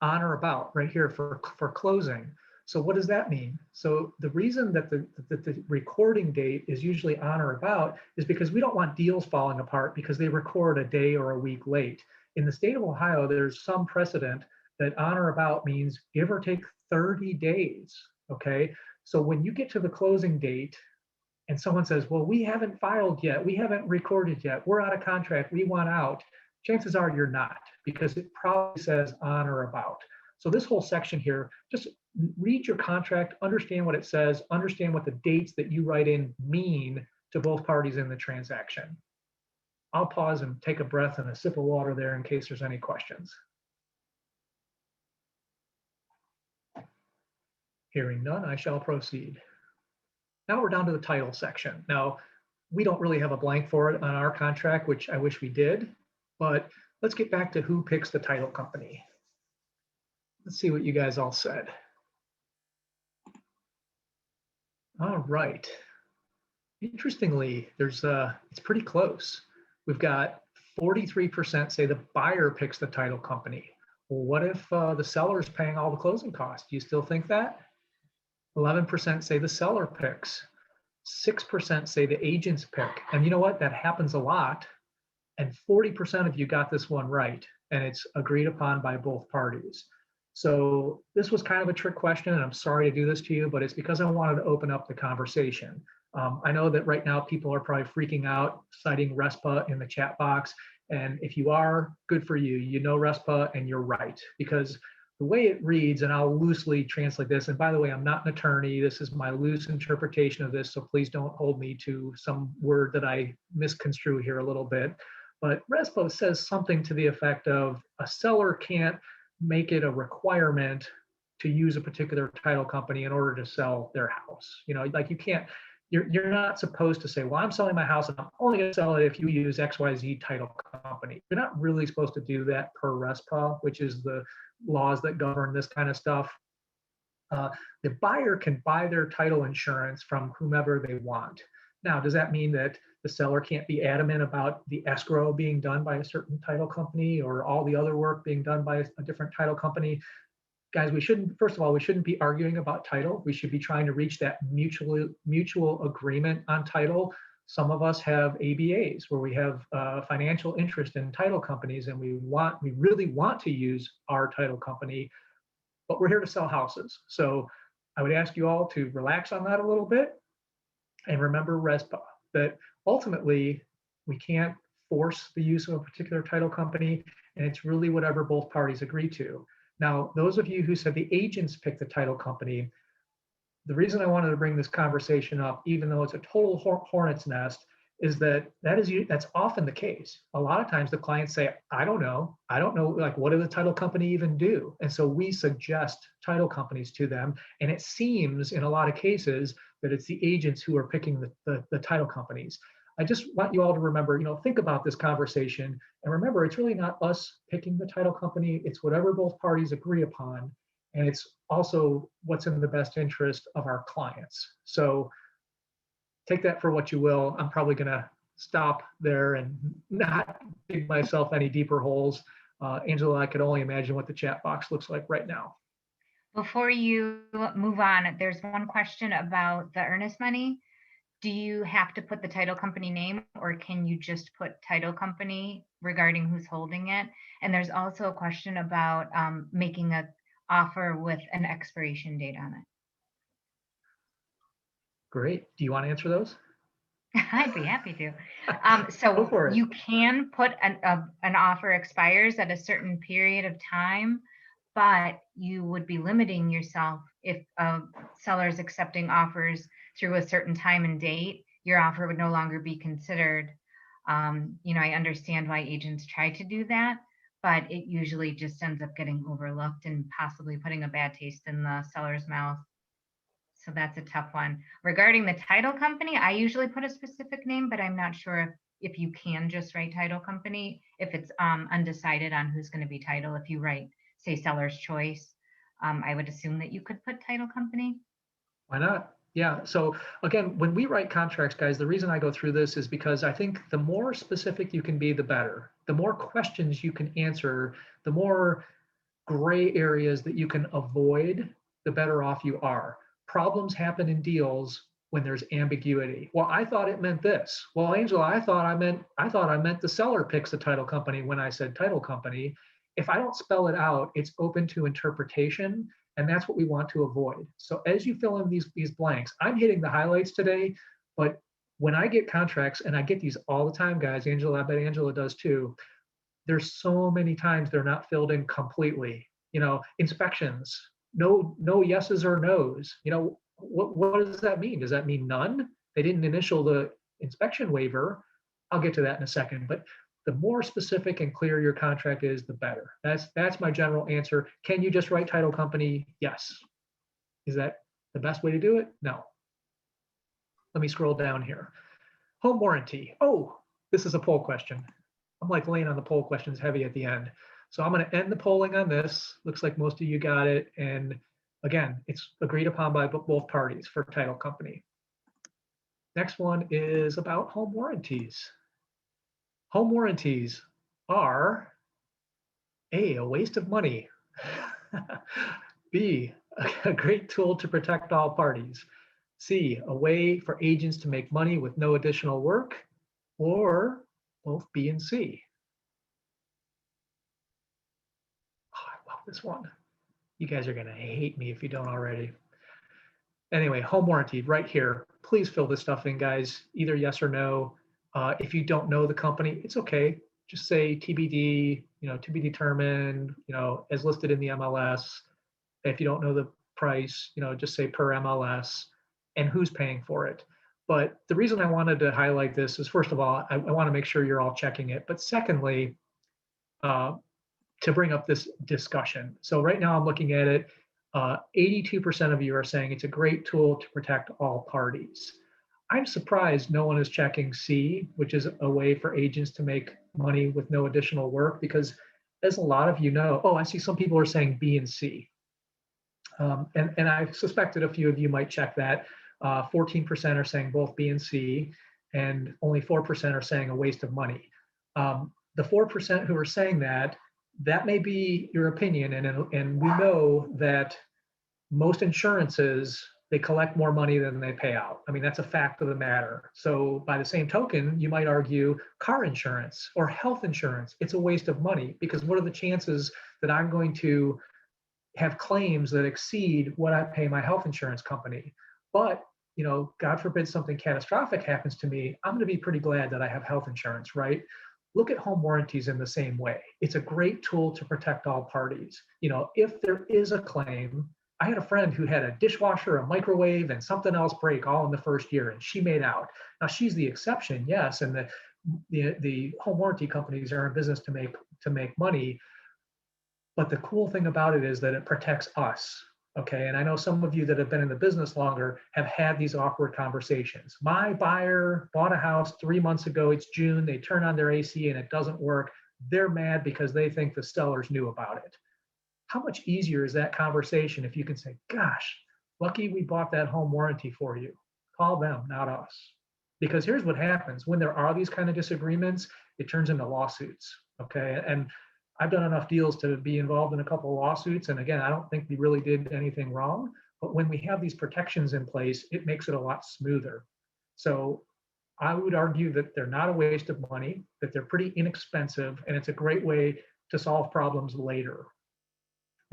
On or about right here for closing. So what does that mean? So the reason that the recording date is usually on or about is because we don't want deals falling apart because they record a day or a week late. In the state of Ohio, there's some precedent that on or about means give or take 30 days, okay? So when you get to the closing date, and someone says, well, we haven't filed yet, we haven't recorded yet, we're out of contract, we want out, chances are you're not, because it probably says on or about. So this whole section here, just read your contract, understand what it says, understand what the dates that you write in mean to both parties in the transaction. I'll pause and take a breath and a sip of water there in case there's any questions. Hearing none, I shall proceed. Now we're down to the title section. Now, we don't really have a blank for it on our contract, which I wish we did, but let's get back to who picks the title company. Let's see what you guys all said. All right. Interestingly, it's pretty close. We've got 43% say the buyer picks the title company. Well, what if the seller's paying all the closing costs? Do you still think that? 11% say the seller picks. 6% say the agents pick. And you know what? That happens a lot. And 40% of you got this one right. And it's agreed upon by both parties. So this was kind of a trick question, and I'm sorry to do this to you, but it's because I wanted to open up the conversation. I know that right now people are probably freaking out, citing RESPA in the chat box. And if you are, good for you. You know RESPA and you're right. Because the way it reads, and I'll loosely translate this, and by the way, I'm not an attorney. This is my loose interpretation of this, so please don't hold me to some word that I misconstrue here a little bit. But RESPA says something to the effect of a seller can't make it a requirement to use a particular title company in order to sell their house. You know, like you can't, you're not supposed to say, well, I'm selling my house and I'm only going to sell it if you use XYZ title company. You're not really supposed to do that per RESPA, which is the laws that govern this kind of stuff. The buyer can buy their title insurance from whomever they want. Now, does that mean that the seller can't be adamant about the escrow being done by a certain title company or all the other work being done by a different title company? Guys, we shouldn't, first of all, we shouldn't be arguing about title. We should be trying to reach that mutual agreement on title. Some of us have ABAs where we have financial interest in title companies, and we really want to use our title company, but we're here to sell houses. So I would ask you all to relax on that a little bit and remember RESPA, that ultimately we can't force the use of a particular title company, and it's really whatever both parties agree to. Now, those of you who said the agents pick the title company, the reason I wanted to bring this conversation up, even though it's a total hornet's nest, is that's often the case. A lot of times the clients say, I don't know, like, what does the title company even do? And so we suggest title companies to them. And it seems in a lot of cases that it's the agents who are picking the title companies. I just want you all to remember, think about this conversation. And remember, it's really not us picking the title company. It's whatever both parties agree upon. And it's also what's in the best interest of our clients. So take that for what you will. I'm probably going to stop there and not dig myself any deeper holes. Angela, I could only imagine what the chat box looks like right now. Before you move on, there's one question about the earnest money. Do you have to put the title company name, or can you just put title company regarding who's holding it? And there's also a question about making an offer with an expiration date on it. Great. Do you want to answer those? I'd be happy to. So you can put an offer expires at a certain period of time, but you would be limiting yourself if a seller is accepting offers through a certain time and date. Your offer would no longer be considered. I understand why agents try to do that, but it usually just ends up getting overlooked and possibly putting a bad taste in the seller's mouth. So that's a tough one. Regarding the title company, I usually put a specific name, but I'm not sure if you can just write title company, if it's undecided on who's going to be title. If you write, say, seller's choice, I would assume that you could put title company. Why not? Yeah. So again, when we write contracts, guys, the reason I go through this is because I think the more specific you can be, the better. The more questions you can answer, the more gray areas that you can avoid, the better off you are. Problems happen in deals when there's ambiguity. Well, I thought it meant this. Well, Angela, I thought I meant the seller picks the title company when I said title company. If I don't spell it out, it's open to interpretation, and that's what we want to avoid. So as you fill in these blanks, I'm hitting the highlights today, but when I get contracts, and I get these all the time, guys, Angela, I bet Angela does too, there's so many times they're not filled in completely. Inspections, no yeses or nos. What does that mean? Does that mean none? They didn't initial the inspection waiver. I'll get to that in a second, but the more specific and clear your contract is, the better. That's my general answer. Can you just write title company? Yes. Is that the best way to do it? No. Let me scroll down here. Home warranty. Oh, this is a poll question. I'm like laying on the poll questions heavy at the end. So I'm going to end the polling on this. Looks like most of you got it. And again, it's agreed upon by both parties for title company. Next one is about home warranties. Home warranties are A, waste of money. B, a great tool to protect all parties. C, a way for agents to make money with no additional work. Or both B and C. Oh, I love this one. You guys are going to hate me if you don't already. Anyway, home warranty right here. Please fill this stuff in, guys. Either yes or no. If you don't know the company, it's okay. Just say TBD, to be determined, as listed in the MLS. If you don't know the price, just say per MLS and who's paying for it. But the reason I wanted to highlight this is, first of all, I want to make sure you're all checking it. But secondly, to bring up this discussion. So right now I'm looking at it. 82% of you are saying it's a great tool to protect all parties. I'm surprised no one is checking C, which is a way for agents to make money with no additional work, because as a lot of you know, I see some people are saying B and C. And I suspected a few of you might check that. 14% are saying both B and C, and only 4% are saying a waste of money. The 4% who are saying that may be your opinion, and we know that most insurances, they collect more money than they pay out. I mean, that's a fact of the matter. So by the same token, you might argue car insurance or health insurance, it's a waste of money, because what are the chances that I'm going to have claims that exceed what I pay my health insurance company? But God forbid something catastrophic happens to me, I'm going to be pretty glad that I have health insurance, right? Look at home warranties in the same way. It's a great tool to protect all parties. If there is a claim, I had a friend who had a dishwasher, a microwave, and something else break all in the first year, and she made out. Now she's the exception, yes, and the home warranty companies are in business to make money. But the cool thing about it is that it protects us. Okay, and I know some of you that have been in the business longer have had these awkward conversations. My buyer bought a house 3 months ago. It's June. They turn on their AC and it doesn't work. They're mad because they think the sellers knew about it. How much easier is that conversation if you can say, gosh, lucky we bought that home warranty for you. Call them, not us. Because here's what happens when there are these kind of disagreements, it turns into lawsuits. Okay, and I've done enough deals to be involved in a couple of lawsuits. And again, I don't think we really did anything wrong. But when we have these protections in place, it makes it a lot smoother. So I would argue that they're not a waste of money, that they're pretty inexpensive, and it's a great way to solve problems later.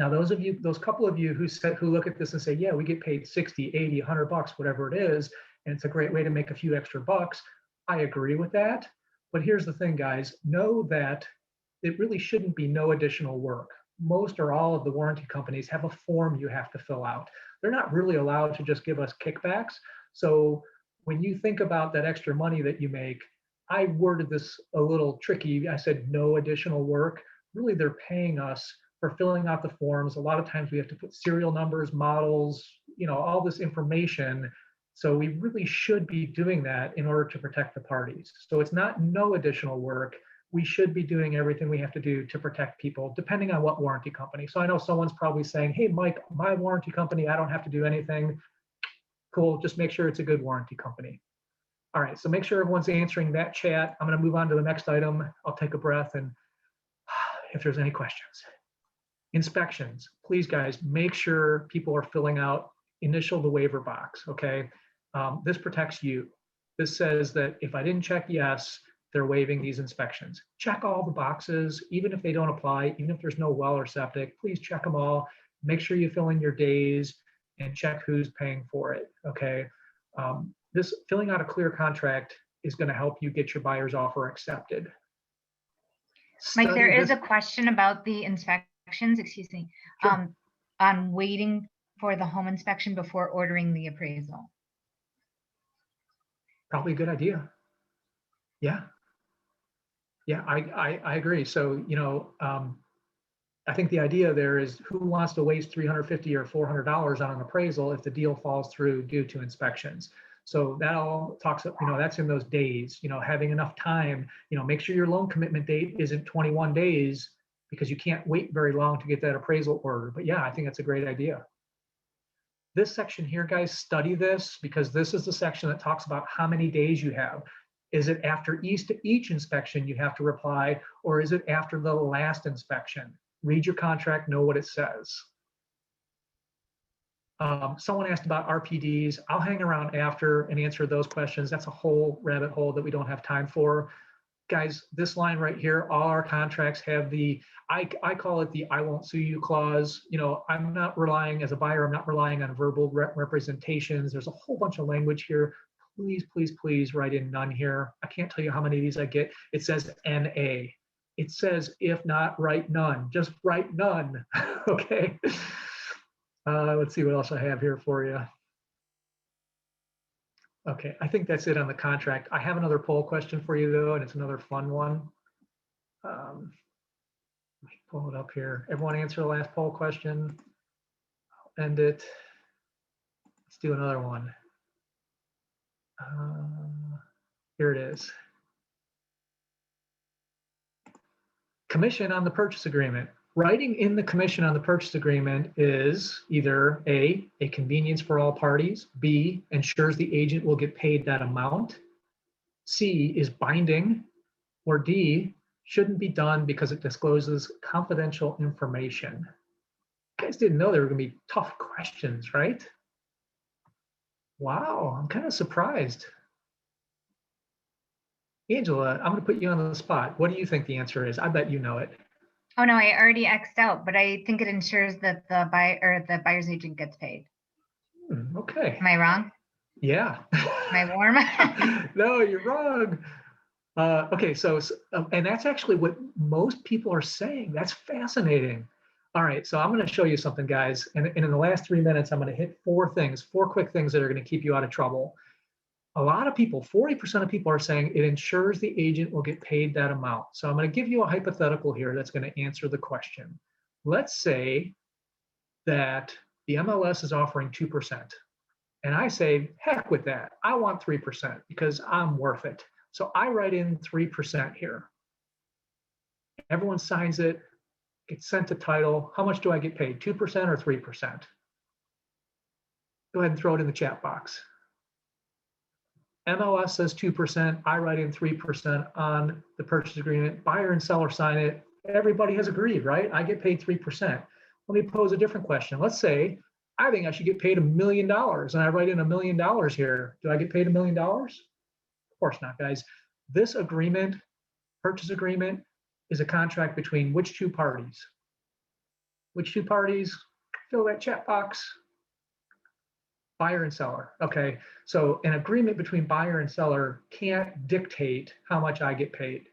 Now, those couple of you who look at this and say, yeah, we get paid 60, 80, 100 bucks, whatever it is, and it's a great way to make a few extra bucks. I agree with that. But here's the thing, guys, know that it really shouldn't be no additional work. Most or all of the warranty companies have a form you have to fill out. They're not really allowed to just give us kickbacks. So when you think about that extra money that you make, I worded this a little tricky. I said no additional work. Really, they're paying us for filling out the forms. A lot of times we have to put serial numbers, models, all this information. So we really should be doing that in order to protect the parties. So it's not no additional work. We should be doing everything we have to do to protect people, depending on what warranty company. So I know someone's probably saying, hey, Mike, my warranty company, I don't have to do anything. Cool, just make sure it's a good warranty company. All right, so make sure everyone's answering that chat. I'm gonna move on to the next item. I'll take a breath, and if there's any questions. Inspections, please guys, make sure people are filling out initial the waiver box, okay? This protects you. This says that if I didn't check yes, they're waiving these inspections. Check all the boxes, even if they don't apply, even if there's no well or septic, please check them all. Make sure you fill in your days and check who's paying for it, okay? This filling out a clear contract is gonna help you get your buyer's offer accepted. Mike, there is a question about the inspections, excuse me, Sure. on waiting for the home inspection before ordering the appraisal. Probably a good idea. Yeah. Yeah, I agree. So, I think the idea there is who wants to waste $350 or $400 on an appraisal if the deal falls through due to inspections. So that all talks, that's in those days, having enough time, make sure your loan commitment date isn't 21 days because you can't wait very long to get that appraisal order. But yeah, I think that's a great idea. This section here, guys, study this because this is the section that talks about how many days you have. Is it after each inspection you have to reply, or is it after the last inspection? Read your contract, know what it says. Someone asked about RPDs. I'll hang around after and answer those questions. That's a whole rabbit hole that we don't have time for. guys, this line right here, all our contracts have the, I call it the I won't sue you clause. You know, I'm not relying, as a buyer, I'm not relying on verbal representations. There's a whole bunch of language here. Please, please, please write in none here. I can't tell you how many of these I get. It says NA. It says, if not, write none. Just write none. Okay. Let's see what else I have here for you. Okay, I think that's it on the contract. I have another poll question for you though, and it's another fun one. Let me pull it up here. Everyone answer the last poll question. I'll end it. Let's do another one. Here it is. Commission on the purchase agreement. Writing in the commission on the purchase agreement is either A, a convenience for all parties, B, ensures the agent will get paid that amount, C, is binding, or D, shouldn't be done because it discloses confidential information. You guys didn't know they were going to be tough questions, right? Wow, I'm kind of surprised. Angela, I'm going to put you on the spot. What do you think the answer is? I bet you know it. Oh no, I already X'd out, but I think it ensures that the buyer's agent gets paid. Okay. Am I wrong? Yeah. Am I warm? No, you're wrong. Okay, so and that's actually what most people are saying. That's fascinating. All right, so I'm going to show you something, guys. And in the last 3 minutes, I'm going to hit four quick things that are going to keep you out of trouble. A lot of people, 40% of people are saying it ensures the agent will get paid that amount. So I'm going to give you a hypothetical here that's going to answer the question. Let's say that the MLS is offering 2%. And I say, heck with that. I want 3% because I'm worth it. So I write in 3% here. Everyone signs it, gets sent to title. How much do I get paid, 2% or 3%? Go ahead and throw it in the chat box. MLS says 2%, I write in 3% on the purchase agreement. Buyer and seller sign it. Everybody has agreed, right? I get paid 3%. Let me pose a different question. Let's say I think I should get paid $1 million and I write in $1 million here. Do I get paid $1 million? Of course not, guys. This agreement, purchase agreement, is a contract between which two parties? Which two parties? Fill that chat box. Buyer and seller. Okay, so an agreement between buyer and seller can't dictate how much I get paid.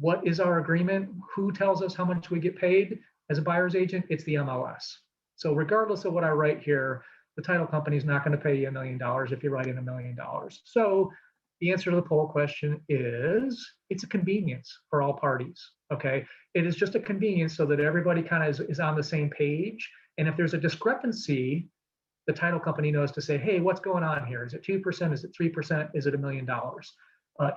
What is our agreement? Who tells us how much we get paid as a buyer's agent? It's the MLS. So regardless of what I write here, the title company is not going to pay you $1 million if you write in $1 million. So the answer to the poll question is it's a convenience for all parties. Okay, it is just a convenience so that everybody kind of is on the same page. And if there's a discrepancy, the title company knows to say, hey, what's going on here? Is it 2%? Is it 3%? Is it $1 million?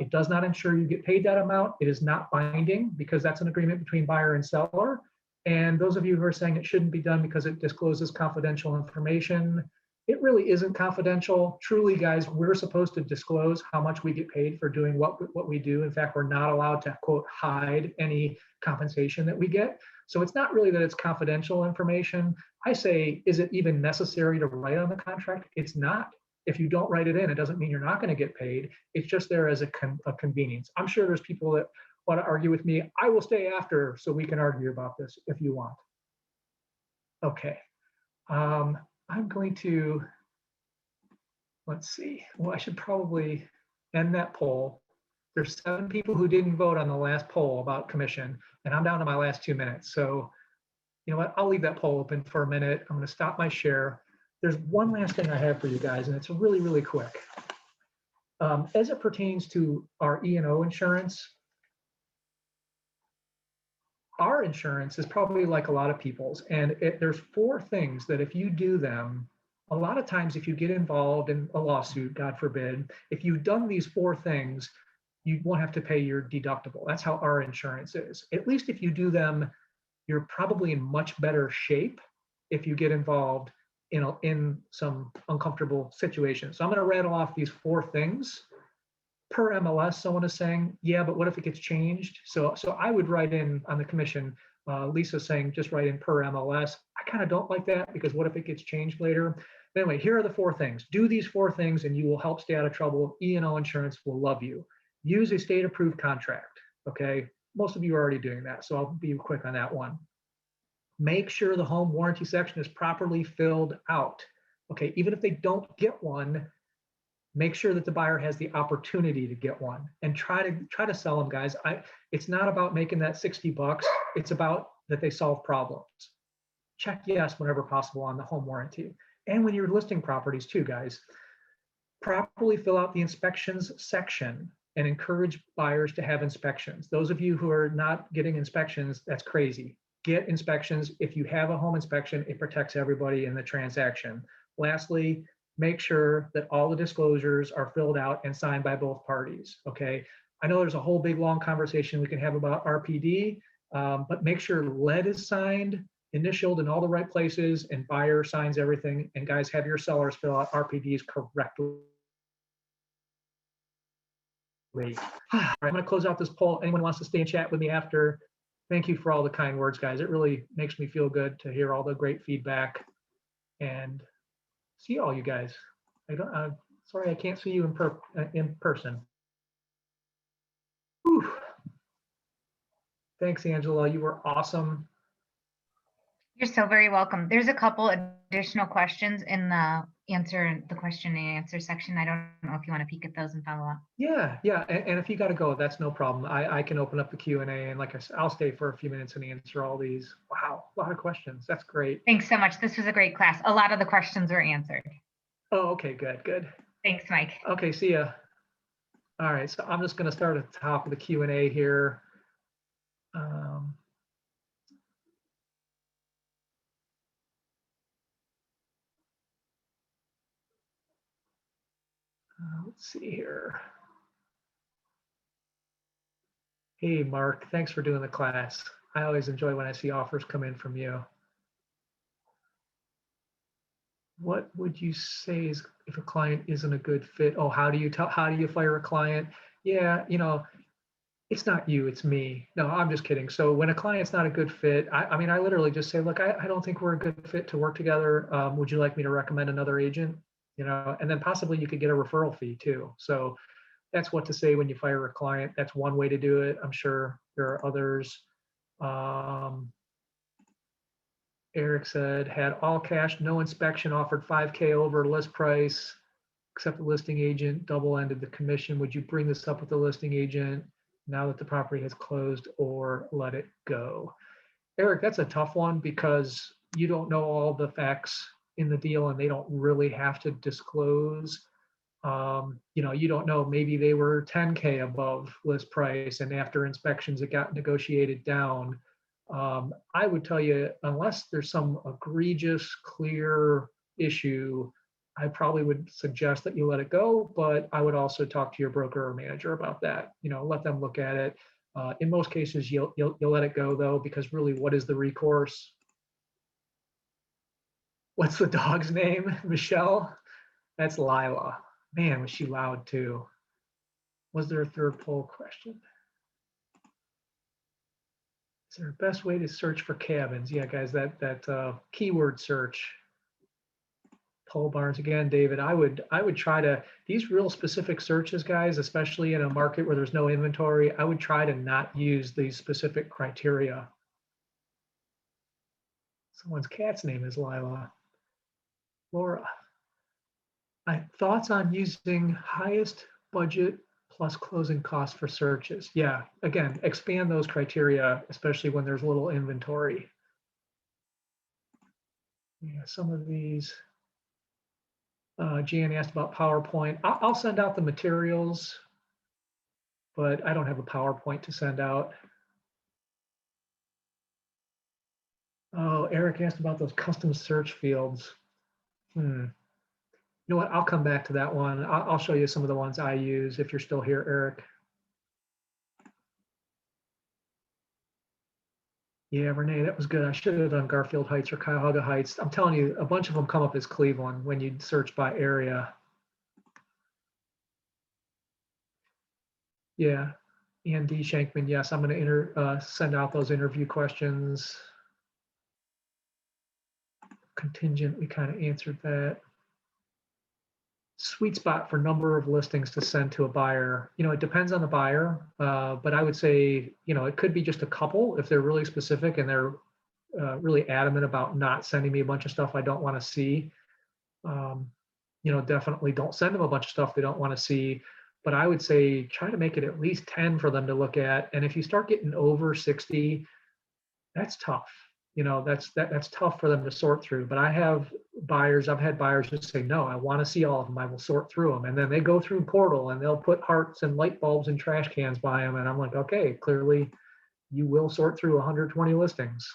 It does not ensure you get paid that amount. It is not binding because that's an agreement between buyer and seller. And those of you who are saying it shouldn't be done because it discloses confidential information, it really isn't confidential. Truly, guys, we're supposed to disclose how much we get paid for doing what we do. In fact, we're not allowed to, quote, hide any compensation that we get. So it's not really that it's confidential information. I say, is it even necessary to write on the contract? It's not. If you don't write it in, it doesn't mean you're not going to get paid. It's just there as a convenience. I'm sure there's people that want to argue with me. I will stay after so we can argue about this if you want. Okay. I'm going to, let's see. Well, I should probably end that poll. There's 7 people who didn't vote on the last poll about commission, and I'm down to my last 2 minutes. So, you know what? I'll leave that poll open for a minute. I'm going to stop my share. There's one last thing I have for you guys, and it's really, really quick. As it pertains to our E&O insurance, our insurance is probably like a lot of people's, and there's 4 things that if you do them, a lot of times if you get involved in a lawsuit, God forbid, if you've done these 4 things, you won't have to pay your deductible. That's how our insurance is. At least if you do them, you're probably in much better shape if you get involved in some uncomfortable situations. So I'm going to rattle off these 4 things. Per MLS, someone is saying, yeah, but what if it gets changed? So I would write in on the commission, Lisa's saying just write in per MLS. I kind of don't like that because what if it gets changed later? But anyway, here are the 4 things. Do these 4 things and you will help stay out of trouble. E&O insurance will love you. Use a state-approved contract. okay? Most of you are already doing that, so I'll be quick on that one. Make sure the home warranty section is properly filled out, okay? Even if they don't get one, make sure that the buyer has the opportunity to get one, and try to sell them, guys. It's not about making that $60. It's about that they solve problems. Check yes whenever possible on the home warranty. And when you're listing properties too, guys, properly fill out the inspections section and encourage buyers to have inspections. Those of you who are not getting inspections, that's crazy. Get inspections. If you have a home inspection, it protects everybody in the transaction. Lastly, make sure that all the disclosures are filled out and signed by both parties, okay? I know there's a whole big long conversation we can have about RPD, but make sure lead is signed, initialed in all the right places, and buyer signs everything. And guys, have your sellers fill out RPDs correctly. All right, I'm going to close out this poll. Anyone wants to stay and chat with me after? Thank you for all the kind words, guys. It really makes me feel good to hear all the great feedback and see all you guys. Sorry, I can't see you in person. Whew. Thanks, Angela. You were awesome. You're so very welcome. There's a couple additional questions in the question and answer section. I don't know if you want to peek at those and follow up. Yeah. And if you got to go, that's no problem. I can open up the Q&A, and like I said, I'll stay for a few minutes and answer all these. Wow, a lot of questions. That's great. Thanks so much. This was a great class. A lot of the questions were answered. Oh, okay, good. Thanks, Mike. Okay, see ya. All right, so I'm just going to start at the top of the Q&A here. Let's see here. Hey, Mark, thanks for doing the class. I always enjoy when I see offers come in from you. What would you say is if a client isn't a good fit? Oh, how do you fire a client? Yeah, it's not you, it's me. No, I'm just kidding. So when a client's not a good fit, I mean, I literally just say, look, I don't think we're a good fit to work together. Would you like me to recommend another agent? And then possibly you could get a referral fee too. So that's what to say when you fire a client. That's one way to do it. I'm sure there are others. Eric said, had all cash, no inspection, offered 5K over list price, except the listing agent double-ended the commission. Would you bring this up with the listing agent now that the property has closed, or let it go? Eric, that's a tough one because you don't know all the facts in the deal and they don't really have to disclose. You don't know, maybe they were 10K above list price and after inspections it got negotiated down. I would tell you, unless there's some egregious, clear issue, I probably would suggest that you let it go, but I would also talk to your broker or manager about that. Let them look at it. In most cases, you'll let it go though, because really, what is the recourse? What's the dog's name? Michelle? That's Lila. Man, was she loud too. Was there a third poll question? Is there a best way to search for cabins? Yeah, guys, that keyword search. Pole barns again, David. I would try to, these real specific searches, guys, especially in a market where there's no inventory, I would try to not use these specific criteria. Someone's cat's name is Lila. Laura. Thoughts on using highest budget plus closing costs for searches? Yeah, again, expand those criteria, especially when there's little inventory. Yeah, some of these. Jan asked about PowerPoint. I'll send out the materials, but I don't have a PowerPoint to send out. Oh, Eric asked about those custom search fields. You know what? I'll come back to that one. I'll show you some of the ones I use if you're still here, Eric. Yeah, Renee, that was good. I should have done Garfield Heights or Cuyahoga Heights. I'm telling you, a bunch of them come up as Cleveland when you search by area. Yeah, Ian D. Shankman, yes, I'm going to send out those interview questions. Contingent, we kind of answered that. sweet spot for number of listings to send to a buyer. It depends on the buyer, but I would say, it could be just a couple if they're really specific and they're really adamant about not sending me a bunch of stuff I don't want to see. Definitely don't send them a bunch of stuff they don't want to see. But I would say try to make it at least 10 for them to look at. And if you start getting over 60, that's tough. That's tough for them to sort through. But I've had buyers that say, no, I want to see all of them. I will sort through them. And then they go through Portal and they'll put hearts and light bulbs and trash cans by them. And I'm like, okay, clearly you will sort through 120 listings.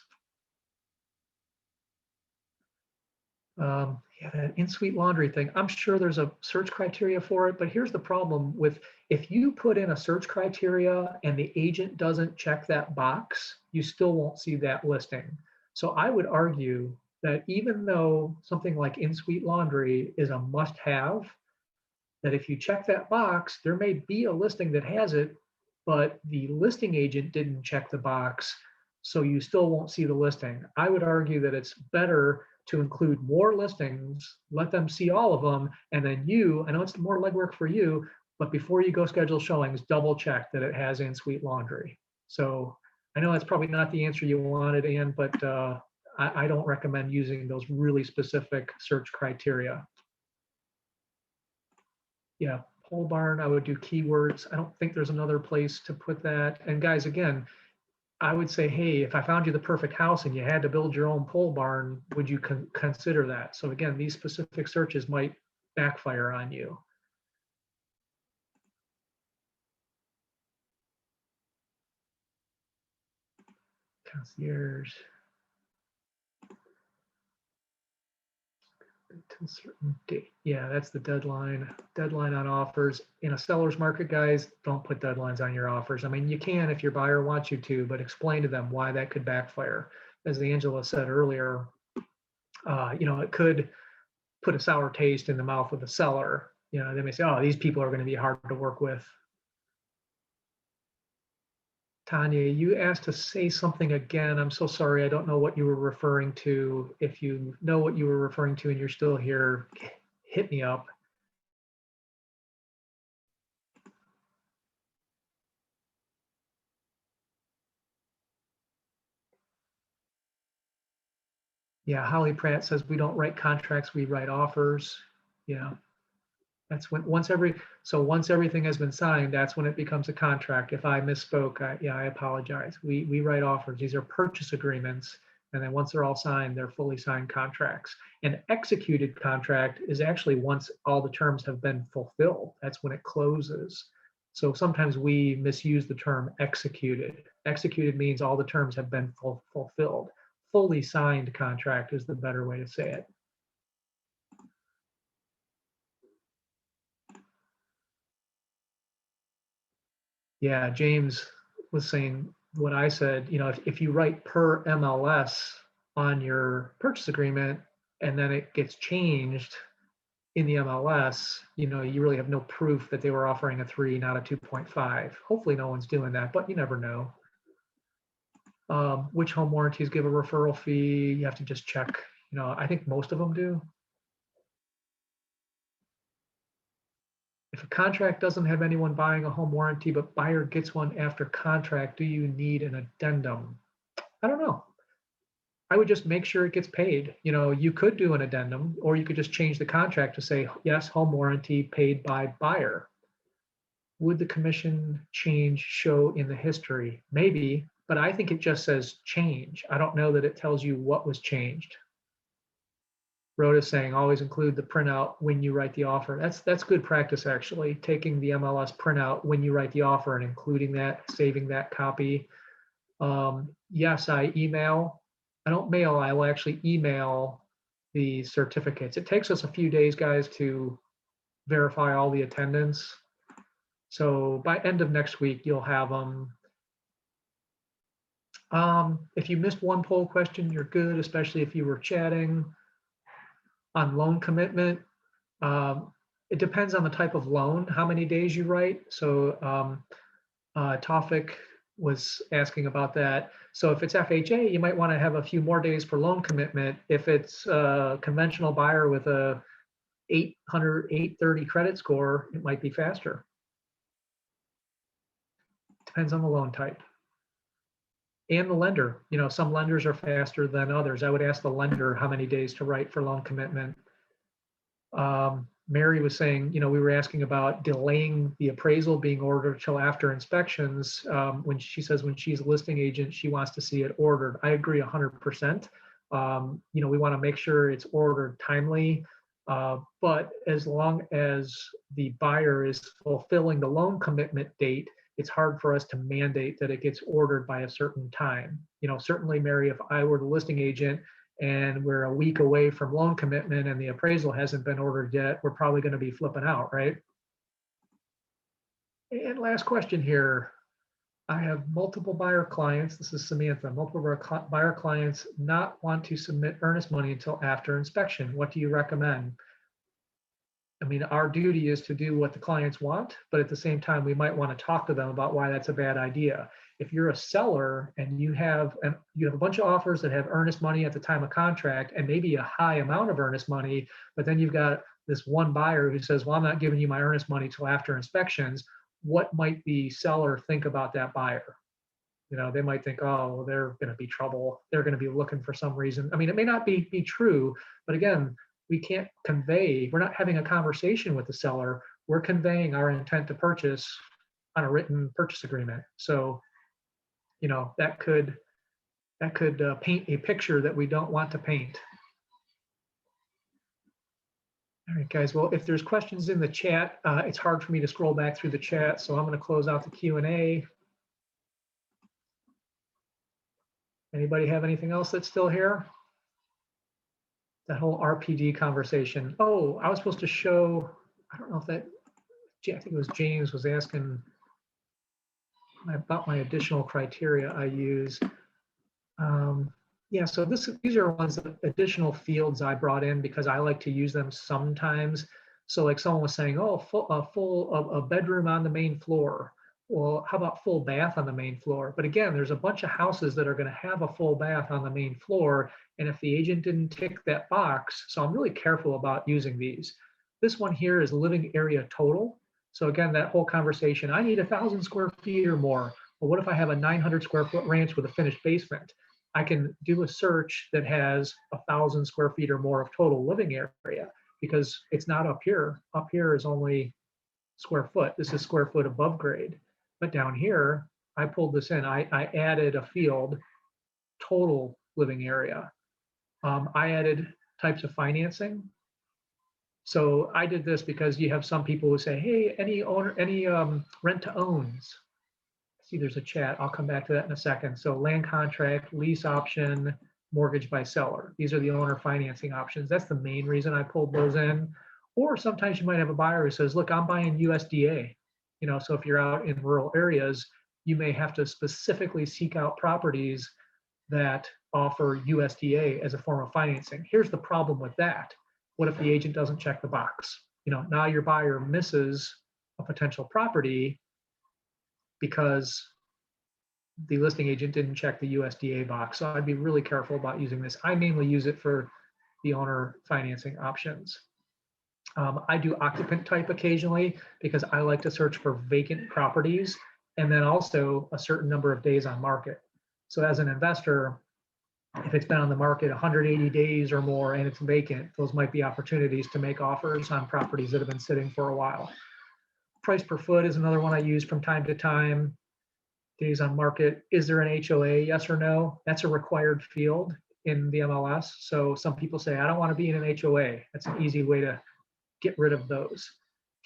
Yeah, that in-suite laundry thing. I'm sure there's a search criteria for it, but here's the problem with if you put in a search criteria and the agent doesn't check that box, you still won't see that listing. So I would argue that even though something like in-suite laundry is a must-have, that if you check that box, there may be a listing that has it, but the listing agent didn't check the box, so you still won't see the listing. I would argue that it's better to include more listings, let them see all of them, and then I know it's more legwork for you, but before you go schedule showings, double check that it has in-suite laundry. So I know that's probably not the answer you wanted, Ann, but I don't recommend using those really specific search criteria. Yeah, pole barn, I would do keywords. I don't think there's another place to put that. And guys, again, I would say, hey, if I found you the perfect house and you had to build your own pole barn, would you consider that? So again, these specific searches might backfire on you. Concierge. Until certain date. Yeah, that's the deadline. Deadline on offers. In a seller's market, guys, don't put deadlines on your offers. I mean, you can if your buyer wants you to, but explain to them why that could backfire. As Angela said earlier, it could put a sour taste in the mouth of the seller. They may say, oh, these people are going to be hard to work with. Tanya, you asked to say something again. I'm so sorry. I don't know what you were referring to. If you know what you were referring to and you're still here, hit me up. Yeah, Holly Pratt says we don't write contracts, we write offers. Yeah, that's when once everything has been signed, that's when it becomes a contract. If I misspoke, I apologize. We write offers. These are purchase agreements, and then once they're all signed, they're fully signed contracts. An executed contract is actually once all the terms have been fulfilled. That's when it closes. So sometimes we misuse the term executed. Executed means all the terms have been fulfilled. Fully signed contract is the better way to say it. Yeah, James was saying what I said, if you write per MLS on your purchase agreement and then it gets changed in the MLS, you really have no proof that they were offering a 3, not a 2.5. Hopefully no one's doing that, but you never know. Which home warranties give a referral fee? You have to just check. I think most of them do. If a contract doesn't have anyone buying a home warranty, but buyer gets one after contract, do you need an addendum? I don't know. I would just make sure it gets paid. You could do an addendum, or you could just change the contract to say, yes, home warranty paid by buyer. Would the commission change show in the history? Maybe, but I think it just says change. I don't know that it tells you what was changed. Rhoda's saying always include the printout when you write the offer. That's good practice, actually, taking the MLS printout when you write the offer and including that, saving that copy. Yes, I email. I don't mail. I will actually email the certificates. It takes us a few days, guys, to verify all the attendance. So by end of next week, you'll have them. If you missed one poll question, you're good, especially if you were chatting. On loan commitment, it depends on the type of loan, how many days you write. So Tofik was asking about that. So if it's FHA, you might want to have a few more days for loan commitment. If it's a conventional buyer with a 800, 830 credit score, it might be faster. Depends on the loan type and the lender. You know, some lenders are faster than others. I would ask the lender how many days to write for loan commitment. Mary was saying, you know, we were asking about delaying the appraisal being ordered till after inspections. When she says when she's a listing agent, she wants to see it ordered. I agree 100%. You know, we want to make sure it's ordered timely, but as long as the buyer is fulfilling the loan commitment date, it's hard for us to mandate that it gets ordered by a certain time. You know, certainly, Mary, if I were the listing agent and we're a week away from loan commitment and the appraisal hasn't been ordered yet, we're probably going to be flipping out, right? And last question here. I have multiple buyer clients. This is Samantha. Multiple buyer clients not want to submit earnest money until after inspection. What do you recommend? I mean, our duty is to do what the clients want, but at the same time, we might want to talk to them about why that's a bad idea. If you're a seller and you have a bunch of offers that have earnest money at the time of contract and maybe a high amount of earnest money, but then you've got this one buyer who says, well, I'm not giving you my earnest money till after inspections, what might the seller think about that buyer? You know, they might think, oh, well, they're going to be trouble. They're going to be looking for some reason. I mean, it may not be true, but again, we can't convey, we're not having a conversation with the seller. We're conveying our intent to purchase on a written purchase agreement. So, you know, that could paint a picture that we don't want to paint. All right, guys. Well, if there's questions in the chat, it's hard for me to scroll back through the chat, so I'm going to close out the Q&A. Anybody have anything else that's still here? That whole RPD conversation. Oh, I was supposed to show, I don't know if that, I think it was James was asking about my additional criteria I use. Yeah, so these are ones that additional fields I brought in because I like to use them sometimes. So like someone was saying, oh, a bedroom on the main floor. Well, how about full bath on the main floor? But again, there's a bunch of houses that are going to have a full bath on the main floor. And if the agent didn't tick that box, so I'm really careful about using these. This one here is living area total. So again, that whole conversation, I need 1,000 square feet or more. Well, what if I have a 900 square foot ranch with a finished basement? I can do a search that has 1,000 square feet or more of total living area because it's not up here. Up here is only square foot. This is square foot above grade. But down here, I pulled this in. I added a field, total living area. I added types of financing. So I did this because you have some people who say, hey, any rent to owns. See, there's a chat. I'll come back to that in a second. So land contract, lease option, mortgage by seller. These are the owner financing options. That's the main reason I pulled those in. Or sometimes you might have a buyer who says, look, I'm buying USDA. You know, so if you're out in rural areas, you may have to specifically seek out properties that offer USDA as a form of financing. Here's the problem with that. What if the agent doesn't check the box? You know, now your buyer misses a potential property because the listing agent didn't check the USDA box. So I'd be really careful about using this. I mainly use it for the owner financing options. I do occupant type occasionally because I like to search for vacant properties and then also a certain number of days on market. So as an investor, if it's been on the market 180 days or more and it's vacant, those might be opportunities to make offers on properties that have been sitting for a while. Price per foot is another one I use from time to time. Days on market. Is there an HOA? Yes or no? That's a required field in the MLS. So some people say, I don't want to be in an HOA. That's an easy way to get rid of those.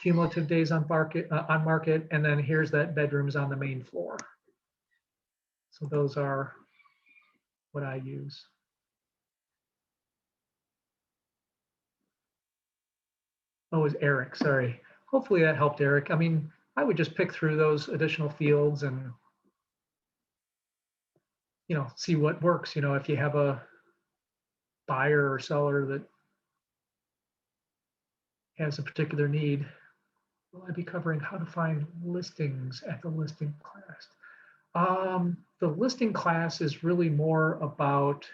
Cumulative days on market, and then here's that bedrooms on the main floor. So those are what I use. Oh, it was Eric, sorry. Hopefully that helped, Eric. I mean, I would just pick through those additional fields and, you know, see what works. You know, if you have a buyer or seller that has a particular need, will I be covering how to find listings at the listing class? The listing class is really more about,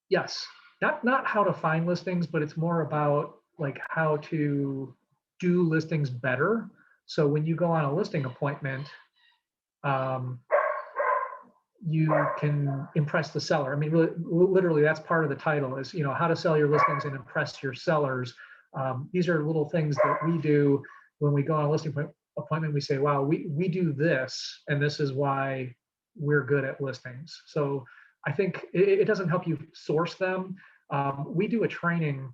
yes, not how to find listings, but it's more about like how to do listings better. So when you go on a listing appointment, you can impress the seller. I mean, really, literally, that's part of the title is, how to sell your listings and impress your sellers. These are little things that we do when we go on a listing appointment. We say, wow, we do this, and this is why we're good at listings. So I think it doesn't help you source them. We do a training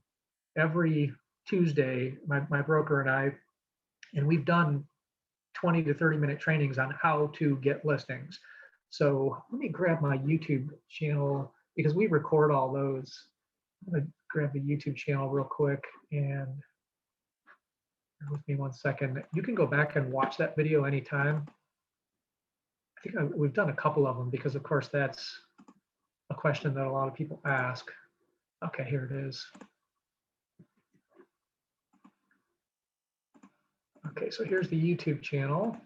every Tuesday, my broker and I, and we've done 20 to 30-minute trainings on how to get listings. So let me grab my YouTube channel because we record all those. I'm going to grab the YouTube channel real quick, and bear with me 1 second. You can go back and watch that video anytime. I think we've done a couple of them because, of course, that's a question that a lot of people ask. Okay, here it is. Okay, so here's the YouTube channel.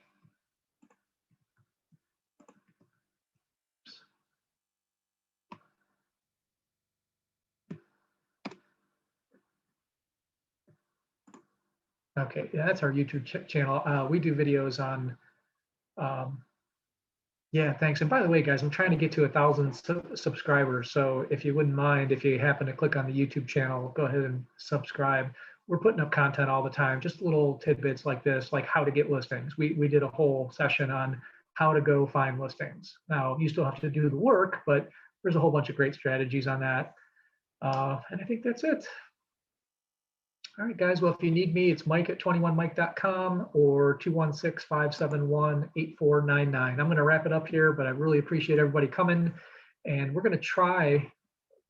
Okay, yeah, that's our YouTube channel. We do videos on, yeah, thanks. And by the way, guys, I'm trying to get to 1,000 subscribers. So if you wouldn't mind, if you happen to click on the YouTube channel, go ahead and subscribe. We're putting up content all the time, just little tidbits like this, like how to get listings. We did a whole session on how to go find listings. Now, you still have to do the work, but there's a whole bunch of great strategies on that. And I think that's it. All right, guys. Well, if you need me, it's Mike at 21mike.com or 216-571-8499. I'm going to wrap it up here, but I really appreciate everybody coming. And we're going to try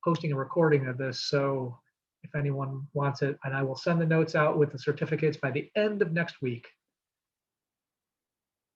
posting a recording of this. So if anyone wants it, and I will send the notes out with the certificates by the end of next week.